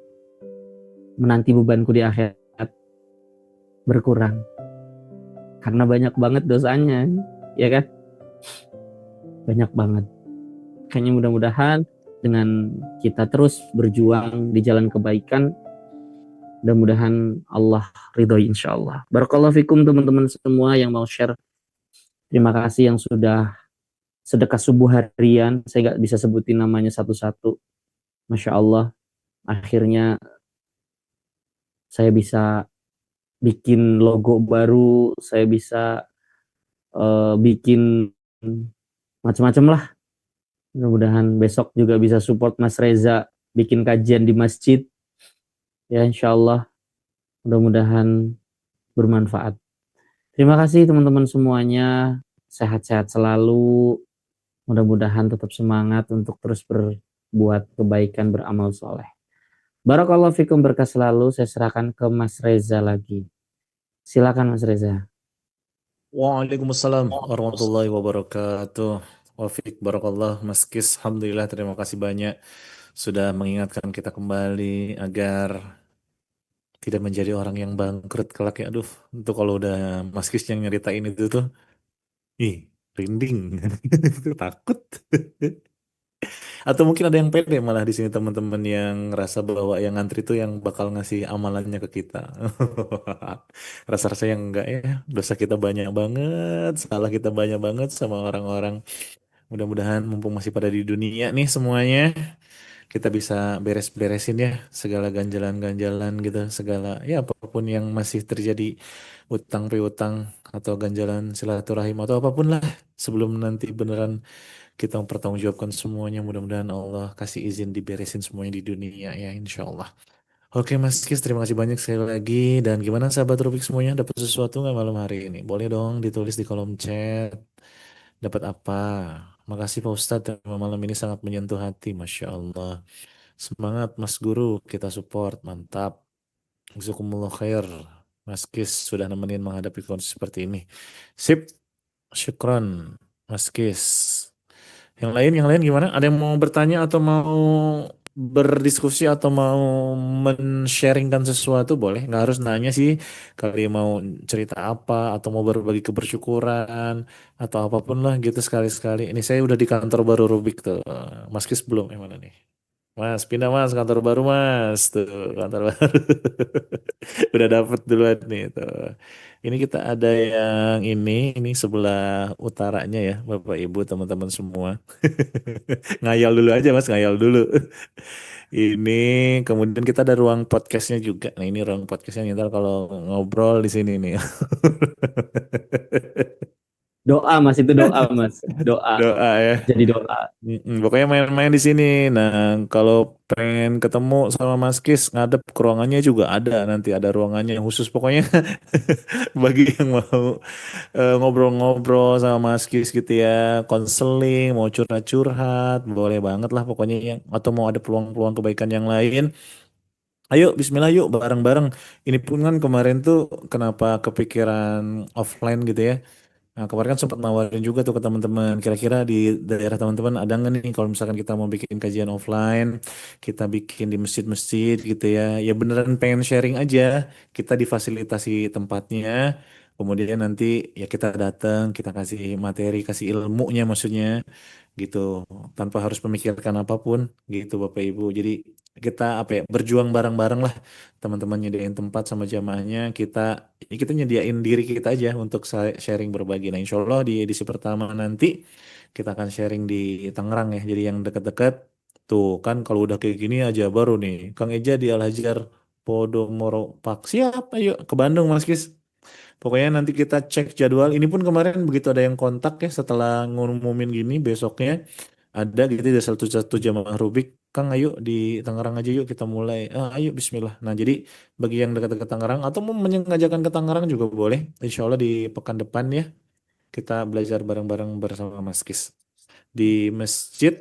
menanti bebanku di akhirat berkurang. Karena banyak banget dosanya, ya kan? Banyak banget. Kayaknya mudah-mudahan dengan kita terus berjuang di jalan kebaikan, mudah-mudahan Allah ridhoi insya Allah. Barakallahu fikum teman-teman semua yang mau share. Terima kasih yang sudah sedekah subuh harian. Saya nggak bisa sebutin namanya satu-satu. Masya Allah. Akhirnya saya bisa bikin logo baru. Saya bisa bikin macam-macam lah. Mudah-mudahan besok juga bisa support Mas Reza bikin kajian di masjid. Ya insya Allah. Mudah-mudahan bermanfaat. Terima kasih teman-teman semuanya. Sehat-sehat selalu. Mudah-mudahan tetap semangat untuk terus berbuat kebaikan, beramal soleh. Barakallahu fikum, berkah selalu. Saya serahkan ke Mas Reza lagi. Silakan Mas Reza. Waalaikumsalam warahmatullahi wabarakatuh. Wafik barakallah Mas Kis. Alhamdulillah, terima kasih banyak sudah mengingatkan kita kembali agar tidak menjadi orang yang bangkrut kelak ya. Aduh, itu kalau udah Mas Kis yang nyeritain itu tuh, ih, rinding. Takut. Atau mungkin ada yang pede malah di sini teman-teman yang ngerasa bahwa yang ngantri itu yang bakal ngasih amalannya ke kita. Rasa-rasa yang enggak ya, dosa kita banyak banget, salah kita banyak banget sama orang-orang. Mudah-mudahan mumpung masih pada di dunia nih semuanya, kita bisa beres-beresin ya segala ganjalan-ganjalan gitu, segala ya apapun yang masih terjadi, utang piutang atau ganjalan silaturahim atau apapun lah, sebelum nanti beneran kita mempertanggungjawabkan semuanya. Mudah-mudahan Allah kasih izin diberesin semuanya di dunia ya, insya Allah. Oke Mas Kis, terima kasih banyak sekali lagi. Dan gimana sahabat Rubik semuanya, dapat sesuatu nggak malam hari ini? Boleh dong ditulis di kolom chat. Dapat apa? Makasih Pak Ustadz, tema malam ini sangat menyentuh hati, Masya Allah. Semangat Mas Guru, kita support, mantap. Jazakumullah khair. Mas Kis sudah nemenin menghadapi kondisi seperti ini. Sip, syukron Mas Kis. Yang lain gimana? Ada yang mau bertanya atau mau berdiskusi atau mau men-sharingkan sesuatu boleh. Nggak harus nanya sih. Kali mau cerita apa atau mau berbagi kebersyukuran atau apapun lah gitu sekali-sekali. Ini saya udah di kantor baru Rubik tuh. Mas Kis belum yang mana nih? Mas, pindah mas, kantor baru mas. Tuh, kantor baru. Udah dapet duluan nih tuh. Ini kita ada yang ini sebelah utaranya ya, Bapak Ibu, teman-teman semua. Ngayal dulu aja mas, ngayal dulu. Ini kemudian kita ada ruang podcastnya juga. Nah ini ruang podcastnya ntar kalau ngobrol di sini nih. Doa Mas, itu doa Mas. Doa. Doa ya. Jadi doa. Pokoknya main-main di sini. Nah, kalau pengen ketemu sama Mas Kis, ngadep ke ruangannya juga ada. Nanti ada ruangannya khusus. Pokoknya bagi yang mau ngobrol-ngobrol sama Mas Kis gitu ya, konseling, mau curhat-curhat, boleh banget lah pokoknya yang atau mau ada peluang-peluang kebaikan yang lain. Ayo, Bismillah yuk bareng-bareng. Ini pun kan kemarin tuh kenapa kepikiran offline gitu ya. Nah, kemarin kan sempat nawarin juga tuh ke teman-teman. Kira-kira di daerah teman-teman ada nggak nih kalau misalkan kita mau bikin kajian offline, kita bikin di masjid-masjid gitu ya. Ya beneran pengen sharing aja. Kita difasilitasi tempatnya. Kemudian nanti ya kita datang, kita kasih materi, kasih ilmunya maksudnya gitu, tanpa harus memikirkan apapun gitu Bapak Ibu. Jadi kita apa ya, berjuang bareng-bareng lah, teman-teman nyediain tempat sama jamaahnya, kita nyediain diri kita aja untuk sharing berbagi. Nah insya Allah di edisi pertama nanti kita akan sharing di Tangerang ya, jadi yang dekat-dekat tuh kan. Kalau udah kayak gini aja baru nih Kang Eja di Al Azhar Podomoro Park, siap ayo ke Bandung Mas Kis. Pokoknya nanti kita cek jadwal. Ini pun kemarin begitu ada yang kontak ya setelah ngumumin gini, besoknya ada gitu ada satu satu jamaah Rubik. Kang ayo di Tangerang aja yuk kita mulai. Ah, ayo Bismillah. Nah jadi bagi yang dekat-dekat Tangerang atau mau menyengajakan ke Tangerang juga boleh. Insya Allah di pekan depan ya kita belajar bareng-bareng bersama Mas Kis. Di masjid,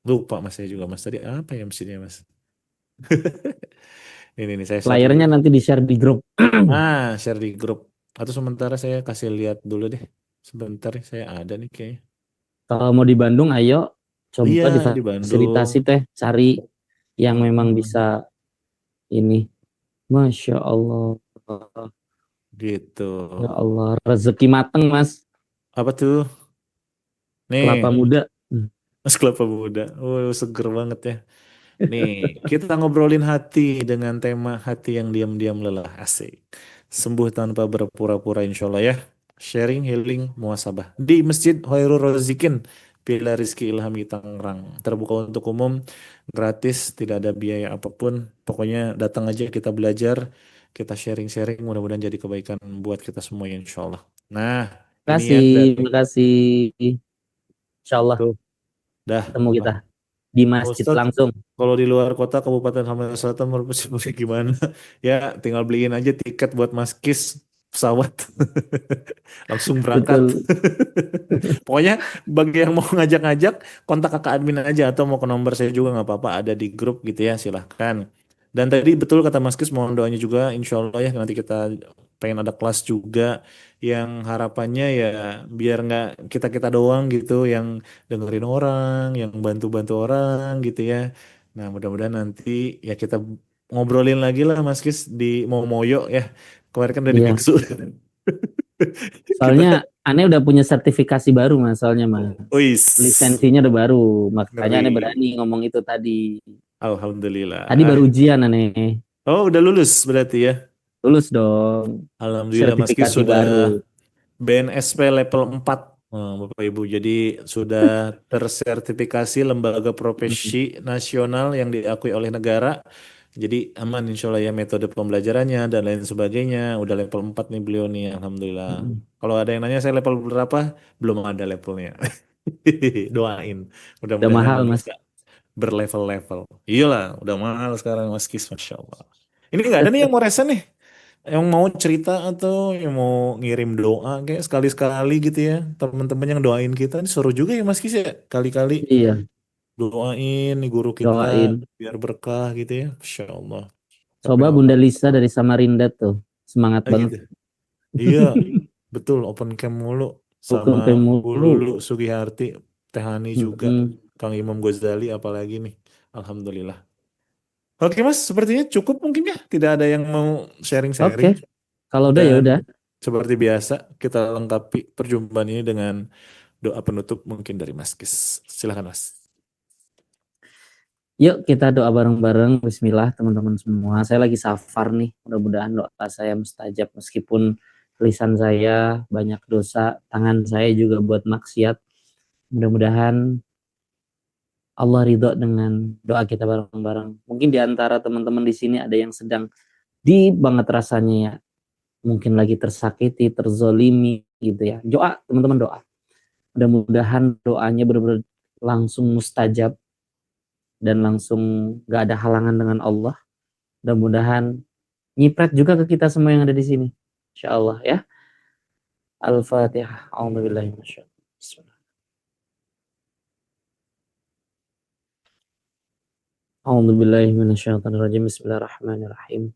lupa Mas saya juga Mas tadi apa ya masjidnya Mas? Ini nih saya share dulu. Flyernya nanti di-share di grup. Share di grup. Atau sementara saya kasih lihat dulu deh. Sebentar ya, saya ada nih kayaknya. Kalau mau di Bandung, ayo Iya, coba di Bandung. difasilitasi teh, cari yang memang Mm-mm. bisa ini. Masya Allah, Gitu. ya Allah, rezeki mateng mas, Apa tuh? kelapa Nih, muda. Hmm. Mas Kelapa Muda. Oh, seger banget ya. Nih, kita ngobrolin hati dengan tema hati yang diam-diam lelah. Asik. Sembuh tanpa berpura-pura insya Allah ya. Sharing, healing, muasabah. Di Masjid Hoirul Rozikin, Villa Rizky Ilhami Tangerang. Terbuka untuk umum, gratis, tidak ada biaya apapun. Pokoknya datang aja kita belajar, kita sharing-sharing. Mudah-mudahan jadi kebaikan buat kita semua insya Allah. Nah, ini ya Makasih, dari makasih. Insya Allah tuh. Dah. ketemu kita di Pak masjid Ustadz, langsung. kalau di luar kota Kabupaten Hambali Selatan menurut sih gimana? Ya, tinggal beliin aja tiket buat Mas Kis pesawat. Langsung berangkat. Betul. Pokoknya bagi yang mau ngajak-ngajak, kontak kakak admin aja atau mau ke nomor saya juga nggak apa-apa. Ada di grup gitu ya, silahkan. Dan tadi betul kata Mas Kis, mohon doanya juga, insya Allah ya nanti kita pengen ada kelas juga yang harapannya ya biar nggak kita-kita doang gitu yang dengerin orang, yang bantu-bantu orang gitu ya. Nah mudah-mudahan nanti ya kita ngobrolin lagi lah Mas Kis di Momoyo ya. Kemarin kan dari Iya. Biksu. Soalnya Kita, Ane udah punya sertifikasi baru mas, soalnya mas. wis, Lisensinya udah baru, makanya ngeri. Ane berani ngomong itu tadi. Tadi baru Alhamdulillah. ujian Ane. Oh udah lulus berarti ya. Lulus dong. Alhamdulillah Mas Kis Sertifikasi sudah baru. BNSP level 4. Nah, Bapak Ibu. Jadi sudah tersertifikasi lembaga Mm, profesi nasional yang diakui oleh negara. Jadi aman insya Allah ya metode pembelajarannya dan lain sebagainya. Udah level 4 nih beliau nih. Alhamdulillah. mm. Kalau ada yang nanya saya level berapa? Belum ada levelnya. Doain. Udah Mudah-mudahan mahal mas. bisa berlevel-level. Iyalah, udah mahal sekarang Mas Kis, Masya Allah. Ini nggak ada nih yang mau resen nih, yang mau cerita atau yang mau ngirim doa kayak sekali-sekali gitu ya. Teman-teman yang doain kita, ini suruh juga ya Mas Kis ya. Kali-kali Iya, doain nih guru kita doain. biar berkah gitu ya. Masya Allah. Tapi Coba nggak Bunda apa-apa. Lisa dari Samarinda tuh. Semangat Ah, banget. gitu. Iya, betul open camp mulu sama Hukum Bu mulu. Lulu Sugiharti, Tehani juga, Mm-mm. Kang Imam Ghazali apalagi nih. Alhamdulillah. Oke Mas, sepertinya cukup mungkin ya. Tidak ada yang mau Oke, sharing-sharing. kalau udah ya Dan udah. seperti biasa, kita lengkapi perjumpaan ini dengan doa penutup mungkin dari Mas Kis. Silahkan Mas. Yuk kita doa bareng-bareng. Bismillah teman-teman semua. Saya lagi safar nih. Mudah-mudahan doa saya mustajab meskipun lisan saya banyak dosa, tangan saya juga buat maksiat. Mudah-mudahan Allah ridho dengan doa kita bareng-bareng. Mungkin di antara teman-teman di sini ada yang sedang di banget rasanya ya. Mungkin lagi tersakiti, terzolimi gitu ya. Doa, teman-teman doa. Mudah-mudahan doanya benar-benar langsung mustajab dan langsung gak ada halangan dengan Allah. Mudah-mudahan nyiprat juga ke kita semua yang ada di sini. Insya Allah ya. Al-Fatihah. A'udzubillahi minasyaitonir rajim. A'udzubillahi minasyaitonir rajim. Bismillahirrahmanirrahim.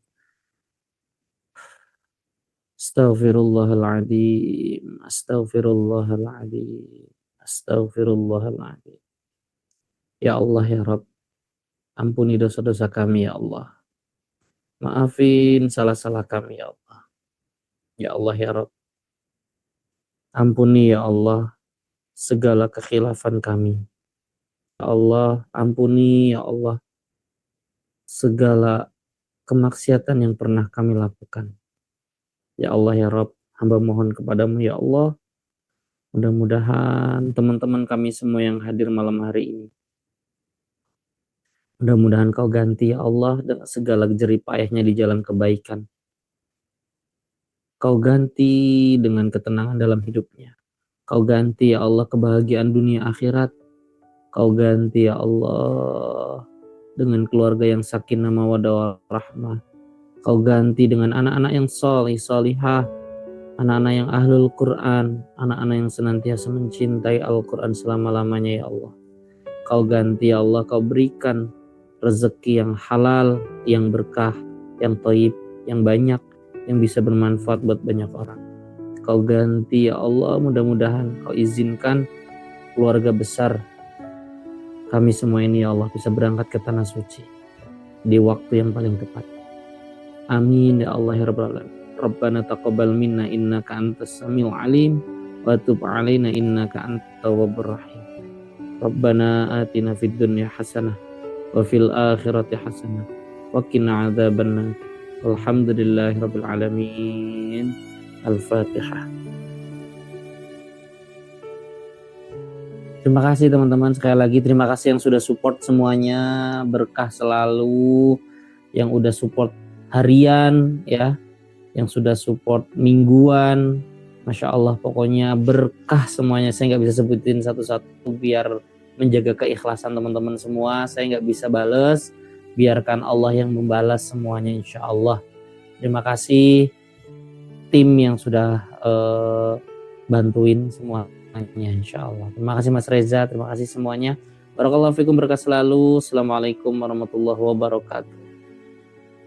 Astaghfirullahaladzim. Astaghfirullahaladzim. Astaghfirullahaladzim. Ya Allah ya Rabb, ampuni dosa-dosa kami ya Allah. Maafin salah-salah kami ya Allah. Ya Allah ya Rabb, ampuni ya Allah segala kekhilafan kami. Ya Allah, ampuni ya Allah segala kemaksiatan yang pernah kami lakukan. Ya Allah ya Rabb, hamba mohon kepadamu ya Allah, mudah-mudahan teman-teman kami semua yang hadir malam hari ini, mudah-mudahan kau ganti ya Allah dengan segala jerih payahnya di jalan kebaikan. Kau ganti dengan ketenangan dalam hidupnya. Kau ganti ya Allah kebahagiaan dunia akhirat. Kau ganti ya Allah dengan keluarga yang sakinah mawaddah warahmah. Kau ganti dengan anak-anak yang solih solihah, anak-anak yang ahlul Quran, anak-anak yang senantiasa mencintai Al-Quran selama-lamanya ya Allah. Kau ganti ya Allah, kau berikan rezeki yang halal, yang berkah, yang thayyib, yang banyak, yang bisa bermanfaat buat banyak orang. Kau ganti ya Allah, mudah-mudahan kau izinkan keluarga besar kami semua ini ya Allah bisa berangkat ke tanah suci di waktu yang paling tepat. Amin ya Allah ya Rabbal alamin. Rabbana taqabbal minna innaka antas samiul alim wa tub alaina innaka antat tawwabur rahim. Rabbana atina fid dunya hasanah wa fil akhirati hasanah wa qina adzabannar. Alhamdulillahirabbil alamin. Al-Fatihah. Terima kasih teman-teman, sekali lagi terima kasih yang sudah support semuanya, berkah selalu, yang udah support harian ya, yang sudah support mingguan, Masya Allah pokoknya berkah semuanya. Saya nggak bisa sebutin satu-satu biar menjaga keikhlasan teman-teman semua, saya nggak bisa bales, biarkan Allah yang membalas semuanya insya Allah. Terima kasih tim yang sudah bantuin semuanya insya Allah. Terima kasih Mas Reza, terima kasih semuanya. Barakallahu fikum, berkah selalu. Assalamualaikum warahmatullahi wabarakatuh.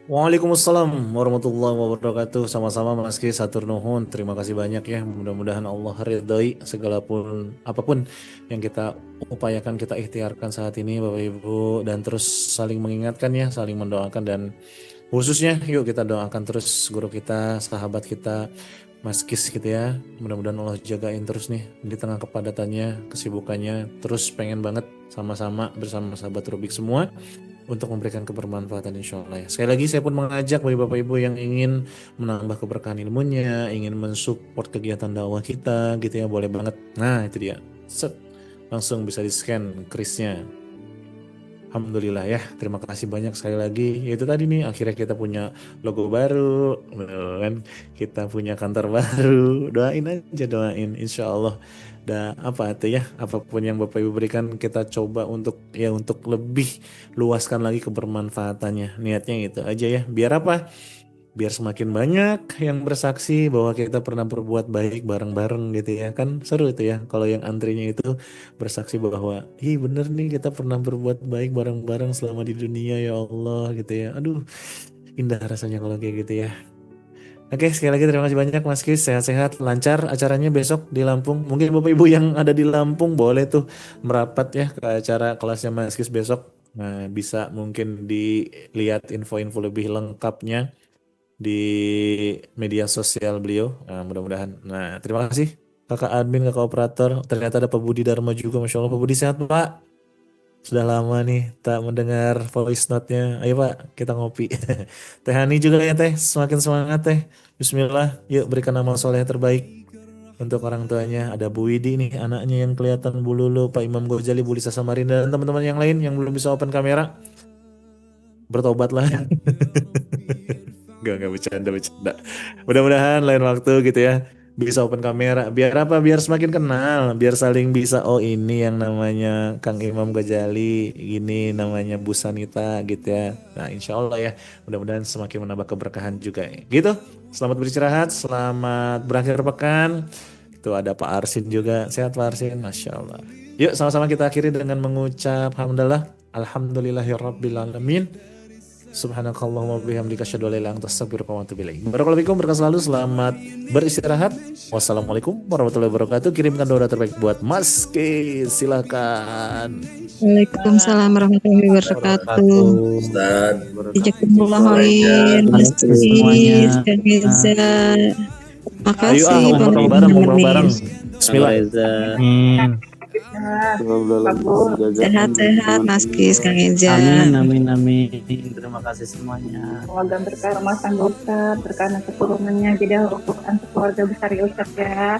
Waalaikumsalam warahmatullahi wabarakatuh. Sama-sama Mas Ki, satur nuhun. Terima kasih banyak ya. Mudah-mudahan Allah ridhoi segala pun apapun yang kita upayakan, kita ikhtiarkan saat ini Bapak Ibu, dan terus saling mengingatkan ya, saling mendoakan, dan khususnya yuk kita doakan terus guru kita, sahabat kita Mas Kis gitu ya. Mudah-mudahan Allah jagain terus nih di tengah kepadatannya, kesibukannya. Terus pengen banget sama-sama bersama sahabat Rubik semua untuk memberikan kebermanfaatan insya Allah ya. Sekali lagi saya pun mengajak bagi Bapak Ibu yang ingin menambah keberkahan ilmunya, ingin mensupport kegiatan dakwah kita gitu ya, boleh banget. Nah itu dia, set, langsung bisa di scan krisnya. Alhamdulillah ya, terima kasih banyak sekali lagi. Ya itu tadi nih, akhirnya kita punya logo baru, kan? Kita punya kantor baru. Doain aja, doain, insya Allah. Dan apa itu ya, apapun yang Bapak Ibu berikan kita coba untuk ya untuk lebih luaskan lagi kebermanfaatannya. Niatnya itu aja ya. Biar apa? Biar semakin banyak yang bersaksi bahwa kita pernah berbuat baik bareng-bareng gitu ya. Kan seru itu ya kalau yang antrinya itu bersaksi bahwa ih bener nih kita pernah berbuat baik bareng-bareng selama di dunia ya Allah gitu ya. Aduh indah rasanya kalau kayak gitu ya. Oke, sekali lagi terima kasih banyak Mas Kis, sehat-sehat, lancar acaranya besok di Lampung. Mungkin Bapak Ibu yang ada di Lampung boleh tuh merapat ya ke acara kelasnya Mas Kis besok. Nah, bisa mungkin dilihat info-info lebih lengkapnya di media sosial beliau. Nah, mudah-mudahan. Nah, terima kasih kakak admin, kakak operator. Ternyata ada Pak Budi Dharma juga, Masya Allah. Pak Budi sehat Pak? Sudah lama nih tak mendengar voice note-nya. Ayo Pak, kita ngopi. Teh Hani juga ya Teh, semakin semangat Teh. Bismillah, yuk berikan amal soleh terbaik untuk orang tuanya. Ada Bu Widi nih, anaknya yang kelihatan Bu Lulu, Pak Imam Ghazali, Bu Lisa Samarinda, dan teman-teman yang lain yang belum bisa open kamera. Bertobatlah. Gak bercanda. Mudah-mudahan lain waktu gitu ya bisa open kamera. Biar apa? Biar semakin kenal, biar saling bisa. Oh ini yang namanya Kang Imam Ghazali, ini namanya Bu Sanita gitu ya. Nah insya Allah ya, mudah-mudahan semakin menambah keberkahan juga. Gitu. Selamat beristirahat, selamat berakhir pekan. Tuh ada Pak Arsin juga, sehat Pak Arsin, Masya Allah. Yuk sama-sama kita akhiri dengan mengucap Alhamdulillahirrabbilalamin. Subhanakallahumma bihamdika asyhadu an la ilaha illa anta astaghfiruka wa atubu ilaik. Barakallahu fikum, berkah selalu, selamat beristirahat. Wassalamualaikum warahmatullahi wabarakatuh. Kirimkan doa terbaik buat Mas K. Silakan. Waalaikumsalam warahmatullahi wabarakatuh. Ustaz. Jazakumullah khairan, Mas Cis, Kang Reza. Ayo Makasih umroh bareng, umroh bareng. Bismillah. Reza. Sehat-sehat Mas Kis, Kang Eza. Amin. Terima kasih semuanya. Semoga berkah rumah tangga Ustaz, berkah anak keturunannya, jadi untuk keluarga besar ya Ustaz ya.